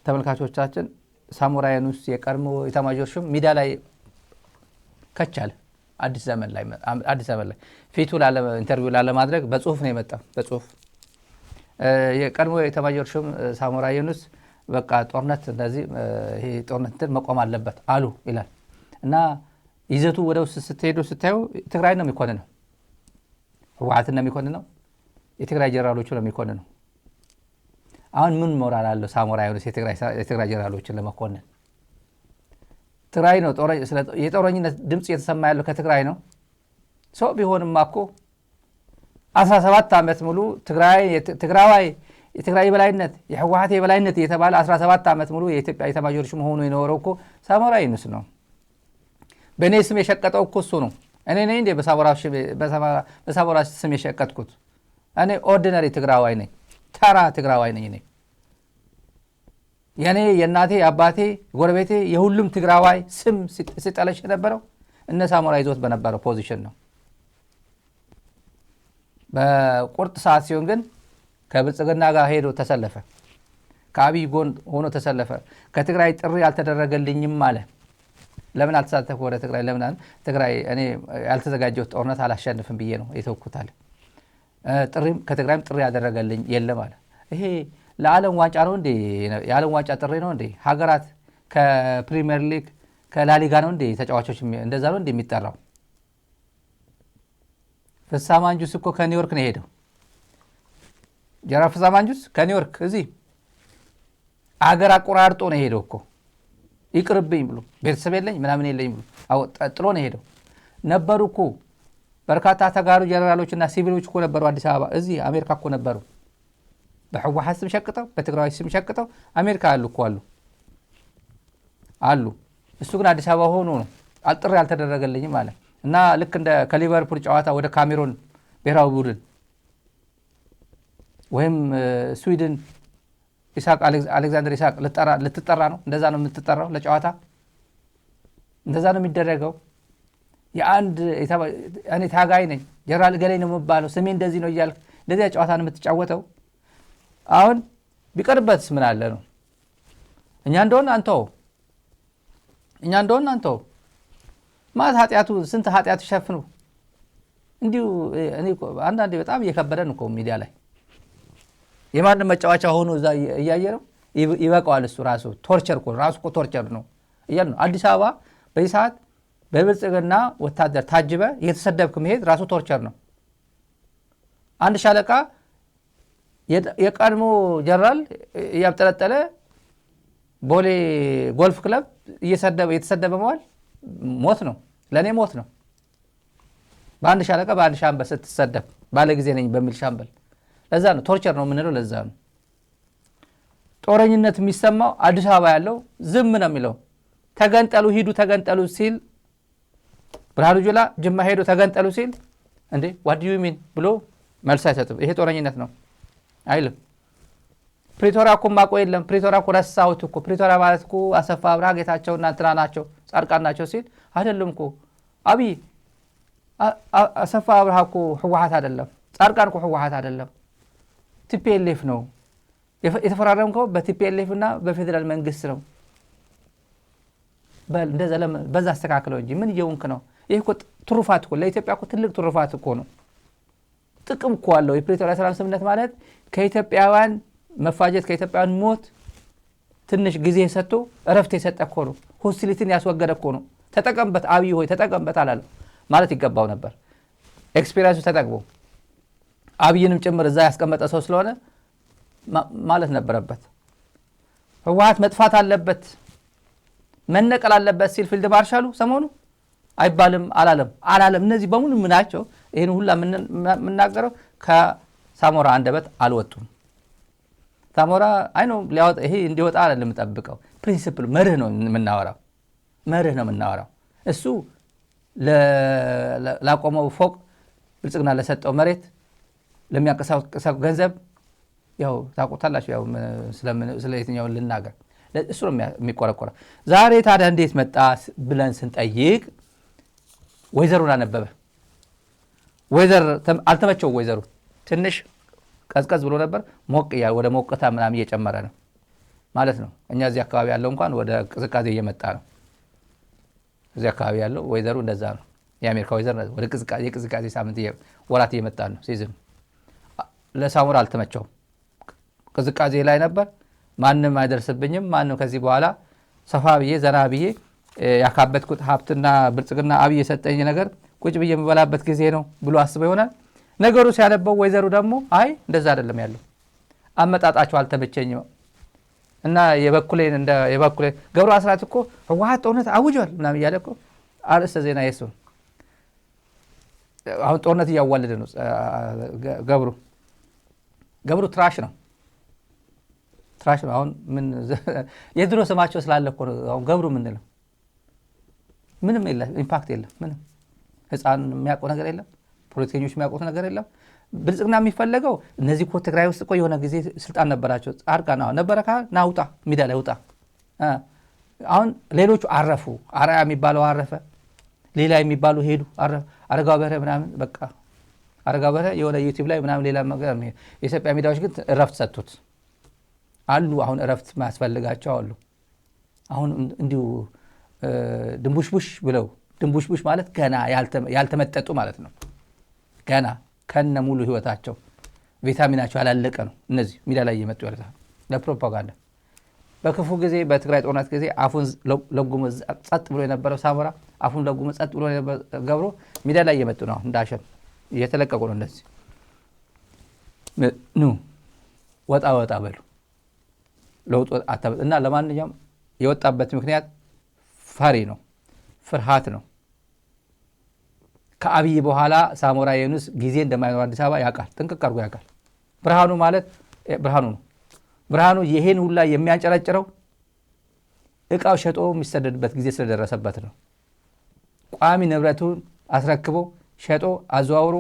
ተመልካቾቻችን ሳሞራ የኑስ የቀድሞ ኢታማዦር ሹም ሚዲያ ላይ ከቻለ አዲስ ዘመን ላይ ፊቱ ኢንተርቪው ለማድረግ በጽሁፍ ነው የመጣው። በጽሁፍ የቀድሞ ኢታማዦር ሹም ሳሞራ የኑስ በቃ ጦርነት እንደዚህ ይሄ ጦርነት መቆም አለበት አሉ ይላል እና ይዘቱ ወደ ውስጥ ስታዩ ትግራይ ነው የሚኮንነው፣ ህወሓትን ነው የሚኮንነው፣ የትግራይ ጀነራሎቹ ነው የሚኮንነው። አሁን ምን ሞራል አለው ሳሞራ የኑስ የትግራይ ጀነራሎችን ለመኮንን? ትግራይ ነው የጦረኝነት ድምጽ እየተሰማ ያለው ከትግራይ ነው። ሰው ቢሆንም እኮ 17 ዓመት ሙሉ ትግራዋይ የትግራይ የበላይነት የህወሓት የበላይነት የተባለ 17 ዓመት ሙሉ የኢትዮጵያ ኢታማዦር ሹም ሆኖ የኖረው እኮ ሳሞራ የኑስ ነው። በእኔ ስም የሸቀጠው እኮ እሱ ነው። እኔ ነኝ እንደ በሳሞራ ስም የሸቀጥኩት? እኔ ኦርዲነሪ ትግራዋይ ነኝ፣ ተራ ትግራዋይ ነኝ። የኔ የእናቴ አባቴ ጎረቤቴ የሁሉም ትግራዋይ ስም ሲጠለሽ የነበረው እነ ሳሞራ ይዞት በነበረው ፖዚሽን ነው። በቁርጥ ሰዓት ሲሆን ግን ከብልጽግና ጋር ሄዶ ተሰለፈ፣ ከአብይ ጎን ሆኖ ተሰለፈ። ከትግራይ ጥሪ አልተደረገልኝም አለ። ለምን አልተሳተፈ ወደ ትግራይ? ለምን ትግራይ እኔ ያልተዘጋጀው ጦርነት አላሸንፍም ብዬ ነው የተወኩታል። ከትግራይም ጥሪ ያደረገልኝ የለም አለ። ይሄ ለዓለም ዋንጫ ነው እንዴ? የዓለም ዋንጫ ጥሪ ነው እንዴ? ሀገራት ከፕሪሚየር ሊግ ከላሊጋ ነው እንዴ ተጫዋቾች እንደዛ ነው እንዴ የሚጠራው? ፍስሐ ማንጁስ እኮ ከኒውዮርክ ነው ሄደው። ጀነራል ፍስሐ ማንጁስ ከኒውዮርክ እዚህ አገር አቆራርጦ ነው ሄደው እኮ ይቅርብኝ ብሎ ቤተሰብ የለኝ ምናምን የለኝ ብሎ ጥሎ ነው ሄደው። ነበሩ እኮ በርካታ ተጋሩ ጀነራሎችና ሲቪሎች እኮ ነበሩ አዲስ አበባ እዚህ አሜሪካ እኮ ነበሩ። በህወሓት ስም ሸቅጠው በትግራይ ስም ሸቅጠው አሜሪካ አሉ እኮ አሉ። እሱ ግን አዲስ አበባ ሆኖ ነው ጥሪ ያልተደረገልኝም አለ እና ልክ እንደ ከሊቨርፑል ጨዋታ ወደ ካሜሮን ብሔራዊ ቡድን ወይም ስዊድን አሌክዛንደር ኢሳቅ ልትጠራ ነው። እንደዛ ነው የምትጠራው ለጨዋታ፣ እንደዛ ነው የሚደረገው። የአንድ እኔ ታጋይ ነኝ ጀነራል ገሌ ነው የምባለው ስሜ እንደዚህ ነው እያልክ እንደዚያ ጨዋታ ነው የምትጫወተው። አሁን ቢቀርበትስ ምን አለ ነው? እኛ እንደሆነ አንተው ማለት ኃጢአቱ ስንት ኃጢአቱ ሸፍኑ እንዲሁ እኔ አንዳንዴ በጣም እየከበደን እኮ ሚዲያ ላይ የማንም መጫወቻ ሆኖ እዛ እያየ ነው ይበቃዋል። እሱ ራሱ ቶርቸር እኮ ቶርቸር ነው እያሉ ነው። አዲስ አበባ በዚህ ሰዓት በብልጽግና ወታደር ታጅበ እየተሰደብክ መሄድ ራሱ ቶርቸር ነው። አንድ ሻለቃ የቀድሞ ጀነራል እያብጠለጠለ ቦሌ ጎልፍ ክለብ እየተሰደበ መዋል ሞት ነው፣ ለእኔ ሞት ነው። በአንድ ሻለቃ በአንድ ሻምበል ስትሰደብ ባለ ጊዜ ነኝ በሚል ሻምበል፣ ለዛ ነው ቶርቸር ነው የምንለው። ለዛ ነው ጦረኝነት የሚሰማው። አዲስ አበባ ያለው ዝም ነው የሚለው። ተገንጠሉ ሂዱ ተገንጠሉ ሲል ብርሃኑ ጁላ ጅማ ሄዶ ተገንጠሉ ሲል እንዴ what do you mean ብሎ መልስ አይሰጥም። ይሄ ጦረኝነት ነው አይልም። ፕሪቶሪያ እኮ ማቆ የለም ፕሪቶሪያ እኮ ረሳሁት እኮ ፕሪቶሪያ ማለት እኮ አሰፋ አብርሃ ጌታቸውና እንትና ናቸው ጻድቃን ናቸው ሲል አይደለም እኮ አብይ አሰፋ አብርሃ እኮ ህወሓት አይደለም፣ ጻድቃን እኮ ህወሓት አይደለም ቲፒኤልኤፍ ነው የተፈራረምከው በቲፒኤልኤፍ እና በፌደራል መንግስት ነው። እንደዛ በዛ አስተካክለው እንጂ ምን እየሆንክ ነው? ይሄ እኮ ትሩፋት እኮ ለኢትዮጵያ እኮ ትልቅ ትሩፋት እኮ ነው። ጥቅም እኮ አለው የፕሪቶሪያ ሰላም ስምምነት ማለት ከኢትዮጵያውያን መፋጀት ከኢትዮጵያውያን ሞት ትንሽ ጊዜ ሰጥቶ እረፍት የሰጠ እኮ ነው። ሆስቲሊቲን ያስወገደ እኮ ነው። ተጠቀምበት አብይ ሆይ ተጠቀምበት አላለም ማለት ይገባው ነበር። ኤክስፒሪየንሱ ተጠቅሞ አብይንም ጭምር እዛ ያስቀመጠ ሰው ስለሆነ ማለት ነበረበት። ህወሓት መጥፋት አለበት መነቀል አለበት ሲል ፊልድ ማርሻሉ ሰሞኑ አይባልም አላለም። እነዚህ በሙሉ ምናቸው? ይሄን ሁላ የምናገረው ከሳሞራ አንደበት አልወጡም። ሳሞራ አይኖ ሊያወጣ ይሄ እንዲወጣ አይደለም የምጠብቀው። ፕሪንሲፕል መርህ ነው የምናወራው። እሱ ላቆመው ፎቅ ብልጽግና ለሰጠው መሬት ለሚያንቀሳቀሰው ገንዘብ ያው ታውቁታላችሁ። ያው ስለ የትኛው ልናገር? እሱ ነው የሚቆረቆረው። ዛሬ ታዲያ እንዴት መጣ ብለን ስንጠይቅ ወይዘሩን አነበበ። ወይዘር አልተመቸው። ወይዘሩ ትንሽ ቀዝቀዝ ብሎ ነበር። ሞቅ ወደ ሞቅታ ምናምን እየጨመረ ነው። ማለት ነው። እኛ እዚህ አካባቢ ያለው እንኳን ወደ ቅዝቃዜ እየመጣ ነው። እዚህ አካባቢ ያለው ወይዘሩ እንደዛ ነው። የአሜሪካ ወይዘር ወደ የቅዝቃዜ ሳምንት ወራት እየመጣ ነው። ሲዝን ለሳሙራ አልተመቸውም። ቅዝቃዜ ላይ ነበር። ማንም አይደርስብኝም፣ ማንም ከዚህ በኋላ ሰፋ ብዬ ዘና ብዬ ያካበትኩት ሀብትና ብልጽግና አብይ የሰጠኝ ነገር ቁጭ ብዬ የምበላበት ጊዜ ነው ብሎ አስበው ይሆናል። ነገሩ ሲያነበው ወይዘሩ ደግሞ አይ እንደዛ አይደለም ያለው፣ አመጣጣቸው አልተመቸኝም እና የበኩሌን ገብሩ አስራት እኮ ህወሓት ጦርነት አውጇል ምናምን እያለ እኮ አርዕስተ ዜና የሱ አሁን ጦርነት እያዋለደ ነው። ገብሩ ትራሽ ነው። አሁን ምን የድሮ ስማቸው ስላለ እኮ ነው አሁን ገብሩ የምንለው። ምንም የለም፣ ኢምፓክት የለም። ምንም ህፃን የሚያውቀው ነገር የለም። ፖለቲከኞች የሚያውቁት ነገር የለም። ብልጽግና የሚፈለገው እነዚህ እኮ ትግራይ ውስጥ እኮ የሆነ ጊዜ ስልጣን ነበራቸው። ጻድቃን ነበረ ናውጣ ሚዲያ ላይ ውጣ። አሁን ሌሎቹ አረፉ። አርአያ የሚባለው አረፈ፣ ሌላ የሚባሉ ሄዱ። አረጋው በርሄ ምናምን በቃ አረጋው በርሄ የሆነ ዩቲዩብ ላይ ምናምን ሌላ ነገር። የኢትዮጵያ ሚዲያዎች ግን እረፍት ሰጡት አሉ። አሁን እረፍት ማያስፈልጋቸው አሉ። አሁን እንዲሁ ድንቡሽቡሽ ብለው፣ ድንቡሽቡሽ ማለት ገና ያልተመጠጡ ማለት ነው። ገና ከነ ሙሉ ህይወታቸው ቪታሚናቸው ያላለቀ ነው። እነዚህ ሚዲያ ላይ እየመጡ ያለ ለፕሮፓጋንዳ። በክፉ ጊዜ በትግራይ ጦርነት ጊዜ አፉን ለጉሞ ጸጥ ብሎ የነበረው ሳሞራ፣ አፉን ለጉሞ ጸጥ ብሎ ገብሮ ሚዲያ ላይ እየመጡ ነው። እንዳሸን እየተለቀቁ ነው። እንደዚህ ወጣ በሉ ለውጥ እና ለማንኛውም የወጣበት ምክንያት ፈሪ ነው፣ ፍርሃት ነው። ከአብይ በኋላ ሳሞራ የኑስ ጊዜ እንደማይኖር አዲስ አበባ ያውቃል፣ ጥንቅቅ አድርጎ ያውቃል። ብርሃኑ ማለት ብርሃኑ ነው። ብርሃኑ ይሄን ሁላ የሚያንጨረጭረው እቃው ሸጦ የሚሰደድበት ጊዜ ስለደረሰበት ነው። ቋሚ ንብረቱን አስረክቦ ሸጦ አዘዋውሮ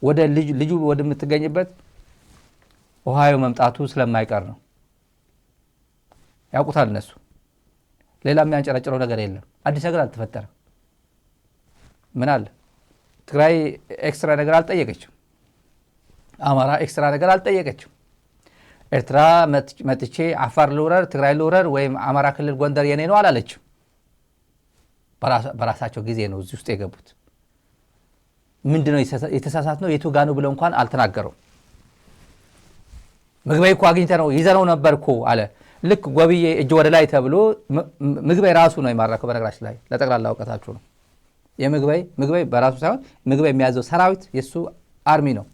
ወደ ልጁ ወደምትገኝበት ኦሃዮ መምጣቱ ስለማይቀር ነው። ያውቁታል እነሱ። ሌላ የሚያንጨረጭረው ነገር የለም። አዲስ ነገር አልተፈጠረም። ምን አለ? ትግራይ ኤክስትራ ነገር አልጠየቀችም። አማራ ኤክስትራ ነገር አልጠየቀችም። ኤርትራ መጥቼ አፋር ልውረር፣ ትግራይ ልውረር ወይም አማራ ክልል ጎንደር የኔ ነው አላለችም። በራሳቸው ጊዜ ነው እዚህ ውስጥ የገቡት። ምንድነው የተሳሳት ነው የቱ ጋ ነው ብለው እንኳን አልተናገረው። ምግበይ እኮ አግኝተነው ይዘነው ነበርኩ አለ። ልክ ጎብዬ እጅ ወደ ላይ ተብሎ ምግበይ ራሱ ነው የማረከው። በነገራችን ላይ ለጠቅላላ እውቀታችሁ ነው። ምግበይ በራሱ ሳይሆን ምግበይ የሚያዘው ሰራዊት የሱ አርሚ ነው፣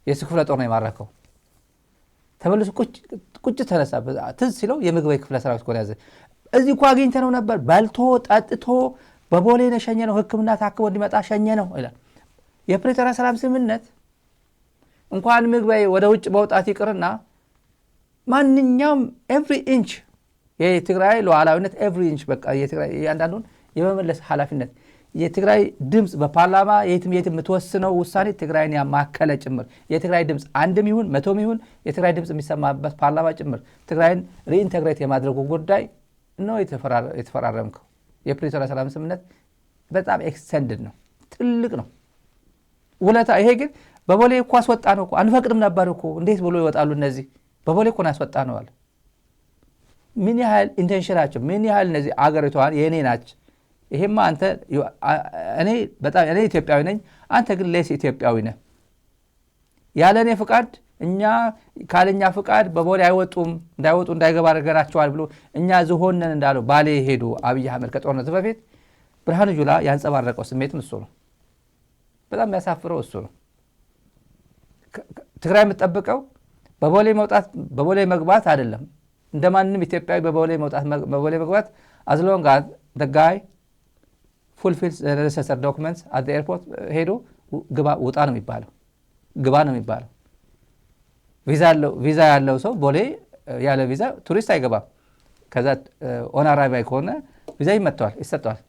የሱ ክፍለ ጦር ነው የማረከው። ተመልሶ ቁጭ ተነሳ። ትዝ ሲለው የምግበይ ክፍለ ሰራዊት እኮ ያዘ። እዚህ እኮ አግኝተነው ነበር፣ በልቶ ጠጥቶ በቦሌ ነው ሸኘ ነው፣ ሕክምና ታክሞ እንዲመጣ ሸኘ ነው ይላል። የፕሪቶሪያ ሰላም ስምምነት እንኳን ምግበይ ወደ ውጭ መውጣት ይቅርና ማንኛውም ኤቭሪ ኢንች የትግራይ ሉዓላዊነት ኤቭሪ ኢንች በቃ የትግራይ ያንዳንዱን የመመለስ ኃላፊነት የትግራይ ድምጽ በፓርላማ የትም የምትወስነው ውሳኔ ትግራይን ያማከለ ጭምር የትግራይ ድምጽ አንድም ይሁን መቶም ይሁን የትግራይ ድምጽ የሚሰማበት ፓርላማ ጭምር ትግራይን ሪኢንተግሬት የማድረጉ ጉዳይ ነው የተፈራረምከው። የፕሪቶሪያ ሰላም ስምምነት በጣም ኤክስቴንድድ ነው፣ ትልቅ ነው ውለታ። ይሄ ግን በቦሌ እኮ አስወጣ ነው እኮ አንፈቅድም ነበር እኮ እንዴት ብሎ ይወጣሉ እነዚህ? በቦሌ እኮ ያስወጣ ነው አለ። ምን ያህል ኢንቴንሽናቸው፣ ምን ያህል እነዚህ አገሪቷን የኔ ናች። ይሄማ አንተ እኔ ኢትዮጵያዊ ነኝ፣ አንተ ግን ሌስ ኢትዮጵያዊ ነህ። ያለኔ ፍቃድ ካለኛ ፍቃድ በቦሌ እንዳይወጡ እንዳይገባ አድርገናቸዋል ብሎ እኛ ዝሆነን እንዳለው ባሌ ሄዱ አብይ አህመድ ከጦርነቱ በፊት ብርሃኑ ጁላ ያንጸባረቀው ስሜትም እሱ ነው። በጣም የሚያሳፍረው እሱ ነው። ትግራይ የምትጠብቀው በቦሌ መውጣት በቦሌ መግባት አይደለም። እንደማንም ኢትዮጵያዊ በቦሌ መውጣት በቦሌ መግባት as long as the guy fulfills the necessary documents at the airport ሄዶ ውጣ ነው የሚባለው፣ ግባ ነው የሚባለው። ቪዛ ያለው ሰው ቦሌ ያለ ቪዛ ቱሪስት አይገባም። ከዛ ኦን አራይቫል ከሆነ ቪዛ ይሰጠዋል።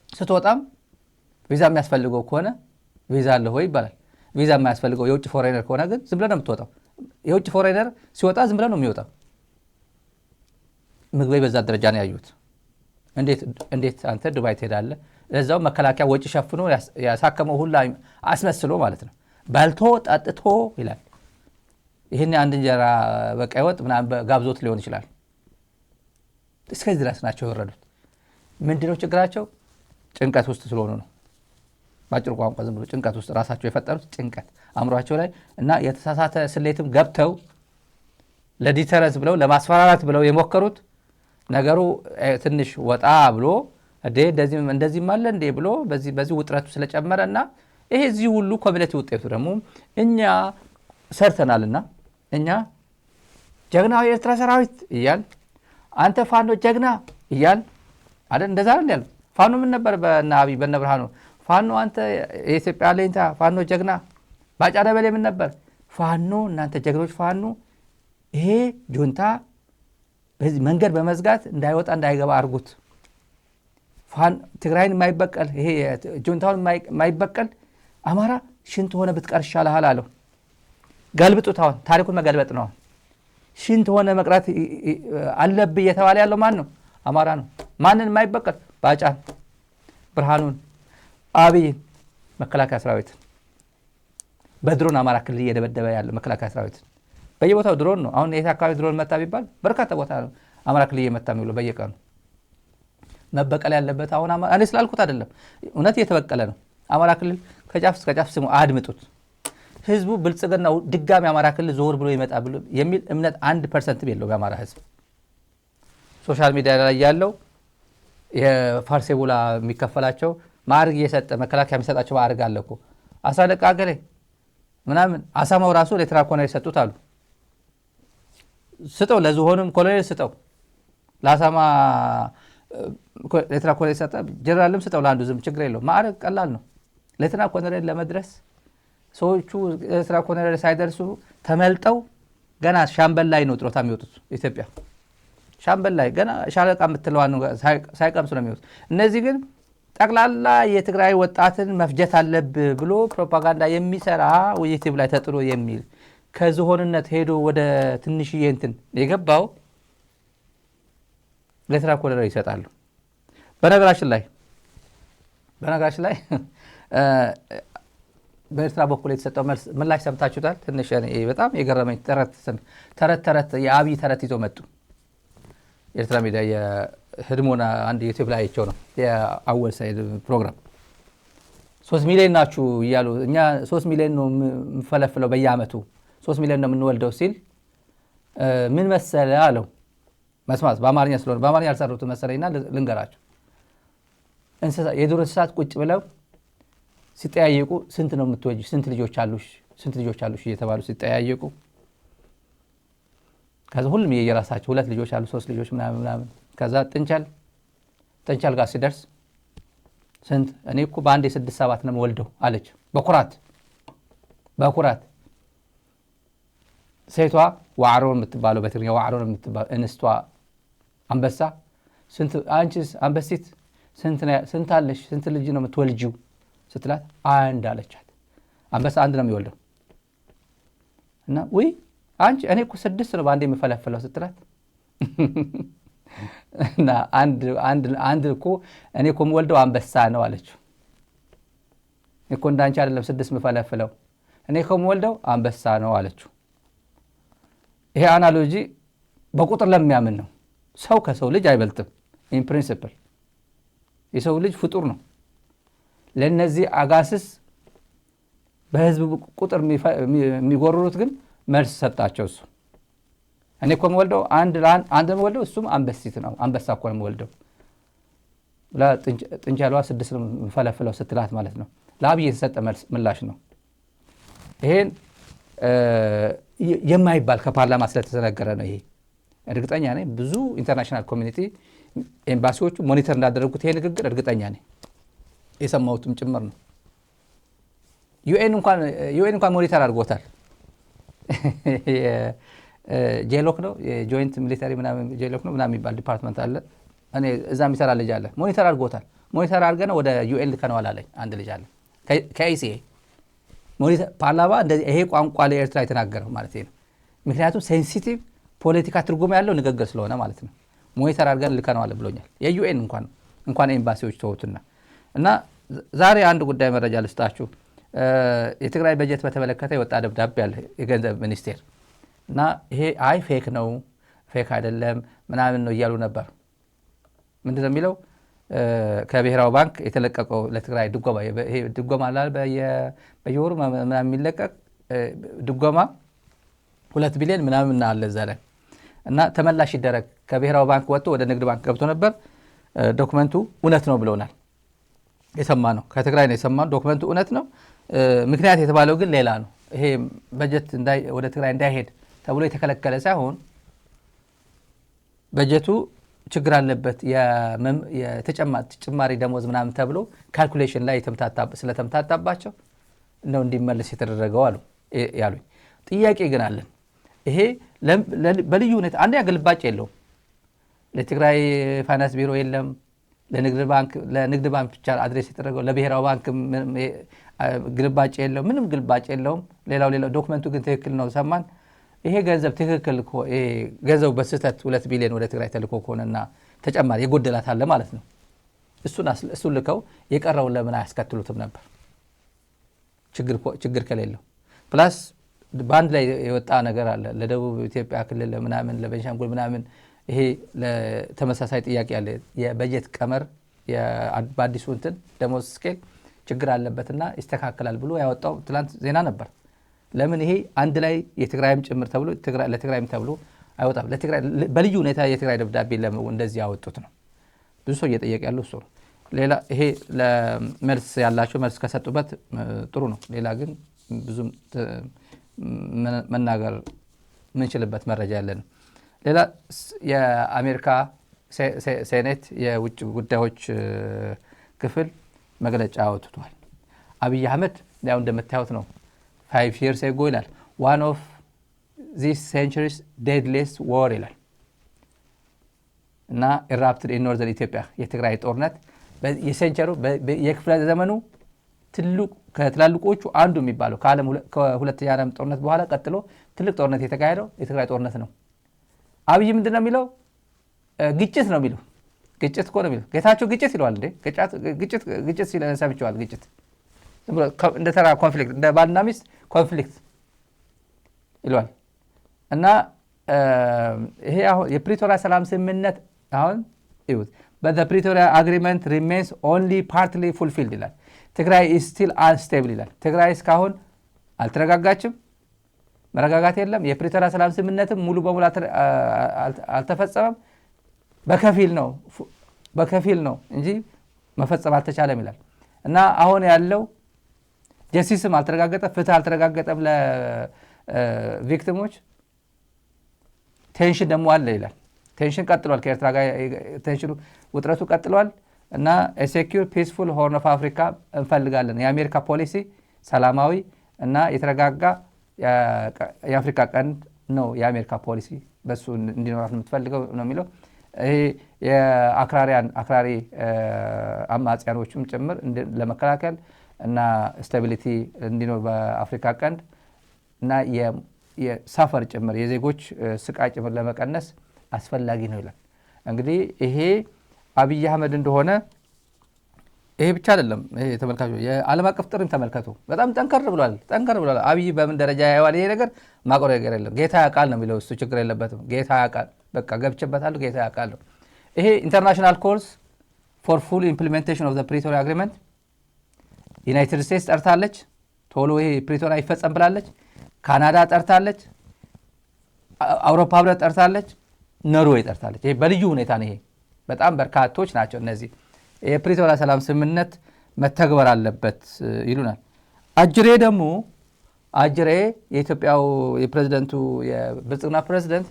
ስትወጣም ቪዛ የሚያስፈልገው ከሆነ ቪዛ አለ ሆይ ይባላል። ቪዛ የማያስፈልገው የውጭ ፎሬነር ከሆነ ግን ዝም ብለህ ነው የምትወጣው። የውጭ ፎሬነር ሲወጣ ዝም ብለህ ነው የሚወጣው። ምግበይ በዛ ደረጃ ነው ያዩት። እንዴት አንተ ዱባይ ትሄዳለህ? ለዛው መከላከያ ወጪ ሸፍኖ ያሳከመው ሁላ አስመስሎ ማለት ነው። ባልቶ ጠጥቶ ይላል። ይሄን አንድ እንጀራ በቀይ ወጥ ምናምን ጋብዞት ሊሆን ይችላል። እስከዚህ ድረስ ናቸው የወረዱት። ምንድነው ችግራቸው? ጭንቀት ውስጥ ስለሆኑ ነው። ባጭሩ ቋንቋ ዝም ብሎ ጭንቀት ውስጥ ራሳቸው የፈጠሩት ጭንቀት አእምሯቸው ላይ እና የተሳሳተ ስሌትም ገብተው ለዲተረንስ ብለው ለማስፈራራት ብለው የሞከሩት ነገሩ ትንሽ ወጣ ብሎ እንደዚህ ማለ እንዴ ብሎ በዚህ ውጥረቱ ስለጨመረና ይሄ እዚህ ሁሉ ኮሚኒቲ ውጤቱ ደግሞ እኛ ሰርተናልና እኛ ጀግናው የኤርትራ ሰራዊት እያል አንተ ፋኖ ጀግና እያል አይደል እንደዛ አይደል? ፋኖ ምን ነበር በአቢ በነብርሃኑ ፋኖ አንተ የኢትዮጵያ ለኝታ ፋኖ ጀግና ባጫ ደበሌ ምን ነበር ፋኖ እናንተ ጀግኖች ፋኖ ይሄ ጁንታ በዚህ መንገድ በመዝጋት እንዳይወጣ እንዳይገባ አርጉት ትግራይን የማይበቀል ይሄ ጁንታውን የማይበቀል አማራ ሽንት ሆነ ብትቀር ይሻላል አለው። ገልብጡት። አሁን ታሪኩን መገልበጥ ነው። ሽንት ሆነ መቅረት አለብህ እየተባለ ያለው ማን ነው? አማራ ነው። ማንን የማይበቀል? ባጫን፣ ብርሃኑን፣ አብይን፣ መከላከያ ሰራዊት በድሮን አማራ ክልል እየደበደበ ያለው መከላከያ ሰራዊት በየቦታው ድሮን ነው። አሁን የት አካባቢ ድሮን መታ ቢባል በርካታ ቦታ ነው አማራ ክልል እየመታ የሚውለው በየቀኑ። መበቀል ያለበት አሁን እኔ ስላልኩት አይደለም፣ እውነት እየተበቀለ ነው። አማራ ክልል ከጫፍ እስከ ጫፍ ስሙ አድምጡት። ህዝቡ ብልጽግናው ድጋሚ አማራ ክልል ዞር ብሎ ይመጣ ብሎ የሚል እምነት 1% የለው በአማራ ህዝብ። ሶሻል ሚዲያ ላይ ያለው የፋርሴቡላ የሚከፈላቸው ማዕረግ እየሰጠ መከላከያ የሚሰጣቸው ማዕረግ አለ እኮ 10 ደቂቃ አገሬ ምናምን አሳማው ራሱ ሌተና ኮሎኔል ሰጡት አሉ። ስጠው፣ ለዝሆንም ኮሎኔል ስጠው፣ ለአሳማ ሌተና ኮሎኔል ሰጠ፣ ጀነራልም ስጠው፣ ለአንዱ ዝም ችግር የለው። ማዕረግ ቀላል ነው። ሌተና ኮሎኔል ለመድረስ ሰዎቹ ሌተና ኮሎኔል ሳይደርሱ ተመልጠው ገና ሻምበል ላይ ነው ጥሮታ የሚወጡት። ኢትዮጵያ ሻምበል ላይ ገና ሻለቃ የምትለዋን ሳይቀምሱ ነው የሚወጡት። እነዚህ ግን ጠቅላላ የትግራይ ወጣትን መፍጀት አለብህ ብሎ ፕሮፓጋንዳ የሚሰራ ዩቲዩብ ላይ ተጥሎ የሚል ከዝሆንነት ሄዶ ወደ ትንሽዬ እንትን የገባው ሌተና ኮሎኔል ይሰጣሉ። በነገራችን ላይ በኤርትራ በኩል የተሰጠው ምላሽ ሰምታችሁታል። ትንሽ በጣም የገረመኝ ተረት የአብይ ተረት ይዞ መጡ። ኤርትራ ሚዲያ የህድሞና አንድ ዩቲዩብ ላይ አይቼው ነው የአወል ሳይድ ፕሮግራም 3 ሚሊዮን ናችሁ እያሉ እኛ 3 ሚሊዮን ነው የምንፈለፍለው በየአመቱ 3 ሚሊዮን ነው የምንወልደው ሲል ምን መሰለ አለው። መስማት በአማርኛ ስለሆነ በአማርኛ ያልሰሩት መሰለኝና ልንገራችሁ። የዱር እንስሳት ቁጭ ብለው ሲጠያየቁ ስንት ነው የምትወጂ ስንት ልጆች አሉሽ እየተባሉ ሲጠያየቁ ከዛ ሁሉም የየራሳቸው 2 ልጆች አሉ 3 ልጆች ምናምን ከዛ ጥንቸል ጋር ሲደርስ ስንት እኔ እኮ በአንድ 6-7 ነው የምወልደው አለች በኩራት ሴቷ ዋዕሮን የምትባለው በትግርኛ ዋዕሮን የምትባለው እንስቷ አንበሳ ስንት አንቺስ አንበሲት ስንት አለሽ ስንት ልጅ ነው የምትወልጂው ስትላት አንድ አለቻት። አንበሳ አንድ ነው የሚወልደው እና ወይ አንቺ እኔ እኮ 6 ነው በአንድ የምፈለፍለው ስትላት እና አንድ እኮ እኔ እኮ የምወልደው አንበሳ ነው አለችው። እኮ እንዳንቺ አይደለም 6 የምፈለፍለው እኔ እኮ የምወልደው አንበሳ ነው አለችው። ይሄ አናሎጂ በቁጥር ለሚያምን ነው። ሰው ከሰው ልጅ አይበልጥም። ኢን ፕሪንሲፕል የሰው ልጅ ፍጡር ነው። ለነዚህ አጋስስ በህዝብ ቁጥር የሚጎርሩት ግን መልስ ሰጣቸው። እሱ እኔ እኮ የምወልደው አንድ የምወልደው እሱም አንበሲት ነው አንበሳ እኮ ነው የምወልደው ጥንቸሏ 6 ነው የምፈለፍለው ስትላት ማለት ነው። ለአብይ የተሰጠ ምላሽ ነው። ይሄን የማይባል ከፓርላማ ስለተነገረ ነው። ይሄ እርግጠኛ ነኝ ብዙ ኢንተርናሽናል ኮሚኒቲ ኤምባሲዎቹ ሞኒተር እንዳደረጉት ይሄ ንግግር እርግጠኛ ነኝ የሰማሁትም ጭምር ነው። ዩኤን እንኳን ሞኒተር አድርጎታል። ጄሎክ ነው የጆይንት ሚሊታሪ ምናምን ጄሎክ ነው ምናምን የሚባል ዲፓርትመንት አለ። እኔ እዛ የሚሰራ ልጅ አለ ሞኒተር አድርጎታል። ሞኒተር አድርገን ወደ ዩኤን ልከነዋል አለኝ አንድ ልጅ አለ ከኢሲኤ ሞኒተር ፓርላማ እንደዚህ ይሄ ቋንቋ ለኤርትራ የተናገረው ማለት ነው። ምክንያቱም ሴንሲቲቭ ፖለቲካ ትርጉም ያለው ንግግር ስለሆነ ማለት ነው። ሞኒተር አድርገን ልከነዋል ብሎኛል። የዩኤን እንኳን ኤምባሲዎች ተውትና እና ዛሬ አንድ ጉዳይ መረጃ ልስጣችሁ። የትግራይ በጀት በተመለከተ የወጣ ደብዳቤ አለ የገንዘብ ሚኒስቴር እና ይሄ ፌክ ነው ፌክ አይደለም ምናምን ነው እያሉ ነበር። ምንድነው የሚለው ከብሔራዊ ባንክ የተለቀቀው ለትግራይ ድጎማ ይሄ ድጎማ አላል በየወሩ ምናምን የሚለቀቅ ድጎማ 2 ቢሊዮን ምናምን አለ እዛ ላይ እና ተመላሽ ይደረግ ከብሔራዊ ባንክ ወጥቶ ወደ ንግድ ባንክ ገብቶ ነበር ዶክመንቱ እውነት ነው ብለውናል የሰማነው ከትግራይ ነው የሰማነው ዶክመንቱ እውነት ነው ምክንያት የተባለው ግን ሌላ ነው ይሄ በጀት ወደ ትግራይ እንዳይሄድ ተብሎ የተከለከለ ሳይሆን በጀቱ ችግር አለበት የተጨማሪ ደሞዝ ምናምን ተብሎ ካልኩሌሽን ላይ ስለተምታታባቸው ነው እንዲመለስ የተደረገው አሉ ያሉኝ ጥያቄ ግን አለን ይሄ በልዩ ሁኔታ አንድ ያገልባጭ የለውም ለትግራይ ፋይናንስ ቢሮ የለም ለንግድ ባንክ ብቻ አድሬስ የተደረገው ለብሔራዊ ባንክ ግልባጭ የለውም ምንም ግልባጭ የለውም ሌላው ዶክመንቱ ግን ትክክል ነው ሰማን ይሄ ገንዘብ ትክክል ገንዘቡ በስህተት 2 ቢሊዮን ወደ ትግራይ ተልኮ ከሆነና ተጨማሪ የጎደላት አለ ማለት ነው እሱን ልከው የቀረውን ለምን አያስከትሉትም ነበር ችግር ከሌለው ፕላስ ባንድ ላይ የወጣ ነገር አለ ለደቡብ ኢትዮጵያ ክልል ለምናምን ለቤንሻንጉል ምናምን ይሄ ለተመሳሳይ ጥያቄ አለ የበጀት ቀመር በአዲሱ እንትን ደሞዝ ስኬል ችግር አለበትና ይስተካከላል ብሎ ያወጣው ትላንት ዜና ነበር ለምን ይሄ አንድ ላይ የትግራይም ጭምር ተብሎ ለትግራይም ተብሎ አይወጣም ለትግራይ በልዩ ሁኔታ የትግራይ ደብዳቤ ለምን እንደዚህ ያወጡት ነው ብዙ ሰው እየጠየቀ ያለው እሱ ነው ሌላ ይሄ ለመልስ ያላቸው መልስ ከሰጡበት ጥሩ ነው ሌላ ግን ብዙ መናገር ምንችልበት መረጃ ያለን ሌላ የአሜሪካ ሴኔት የውጭ ጉዳዮች ክፍል መግለጫ አውጥቷል አብይ አህመድ ያው እንደምታዩት ነው 5 years ago ይላል one of this century's deadliest war ይላል እና erupted in northern Ethiopia የትግራይ ጦርነት የሴንቸሩ የክፍለ ዘመኑ ከትላልቆቹ አንዱ የሚባለው ከዓለም ከሁለተኛ ዓለም ጦርነት በኋላ ቀጥሎ ትልቅ ጦርነት የተካሄደው የትግራይ ጦርነት ነው አብይ ምንድነው የሚለው ግጭት ነው የሚለው ግጭት እኮ ነው የሚለው ጌታቸው ግጭት ይለዋል እንዴ ግጭት ሲለሰብቻል ግጭት እንደ ተራ ኮንፍሊክት እንደ ባልና ሚስት ኮንፍሊክት ይለዋል እና ይሄ አሁን የፕሪቶሪያ ሰላም ስምምነት አሁን ይሁት but the Pretoria agreement remains only partly fulfilled ይላል ትግራይ is still unstable ይላል ትግራይ እስካሁን አልተረጋጋችም መረጋጋት የለም የፕሪቶሪያ ሰላም ስምምነትም ሙሉ በሙሉ አልተፈጸመም በከፊል ነው እንጂ መፈጸም አልተቻለም ይላል እና አሁን ያለው ጀስቲስም አልተረጋገጠ ፍትህ አልተረጋገጠም ለቪክቲሞች ቴንሽን ደግሞ አለ ይላል ቴንሽን ቀጥሏል ከኤርትራ ጋር ቴንሽኑ ውጥረቱ ቀጥሏል እና a secure peaceful horn of Africa እንፈልጋለን የአሜሪካ ፖሊሲ ሰላማዊ እና የተረጋጋ የአፍሪካ ቀንድ ነው የአሜሪካ ፖሊሲ በሱ እንዲኖራት የምትፈልገው ነው የሚለው ይሄ የአክራሪ አማጽያኖችም ጭምር ለመከላከል እና ስታቢሊቲ እንዲኖር በአፍሪካ ቀንድ እና የሳፈር ጭምር የዜጎች ስቃይ ጭምር ለመቀነስ አስፈላጊ ነው ይላል እንግዲህ ይሄ አብይ አህመድ እንደሆነ ይሄ ብቻ አይደለም ይሄ ተመልካቾች የዓለም አቀፍ ጥሪም ተመልከቱ በጣም ጠንከር ብሏል አብይ በምን ደረጃ ያያዋል ይሄ ነገር ማቆር ነገር የለም ጌታ ያውቃል ነው የሚለው እሱ ችግር የለበትም ጌታ ያውቃል በቃ ገብቼበታለሁ ጌታ ያውቃል ይሄ ኢንተርናሽናል ኮልስ ፎር ፉል ኢምፕሊሜንቴሽን ኦፍ ዘ ፕሪቶሪያ አግሪመንት ዩናይትድ ስቴትስ ጠርታለች ቶሎ ይሄ ፕሪቶሪያ ይፈጸም ብላለች ካናዳ ጠርታለች አውሮፓ ህብረት ጠርታለች ኖርዌይ ጠርታለች ይሄ በልዩ ሁኔታ ነው ይሄ በጣም በርካቶች ናቸው እነዚህ የፕሪቶሪያ ሰላም ስምምነት መተግበር አለበት ይሉናል አጅሬ የኢትዮጵያው የፕሬዝዳንቱ የብልጽግና ፕሬዝዳንት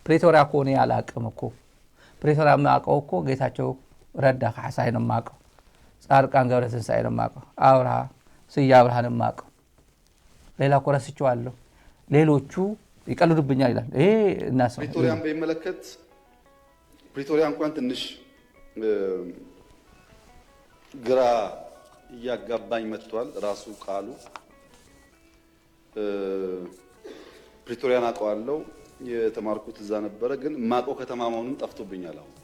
ፕሪቶሪያ ኮኔ ያላቀም እኮ ፕሪቶሪያ ማቀው እኮ ጌታቸው ረዳ ካሳይ ነው ማቀው ጻርቃን ገብረትንሳኤ ነው ማቀው አብርሃ ስያ አብርሃን ማቀው ሌላ ኮረስቻለሁ ሌሎቹ ይቀልዱብኛል ይላል ይሄ እናስ ፕሪቶሪያን በሚመለከት ፕሪቶሪያ እንኳን ትንሽ ግራ እያጋባኝ መጥቷል ራሱ ቃሉ ፕሪቶሪያን አውቀዋለሁ የተማርኩት እዛ ነበረ ግን ማቆ ከተማ መሆኑን ጠፍቶብኛል አሁን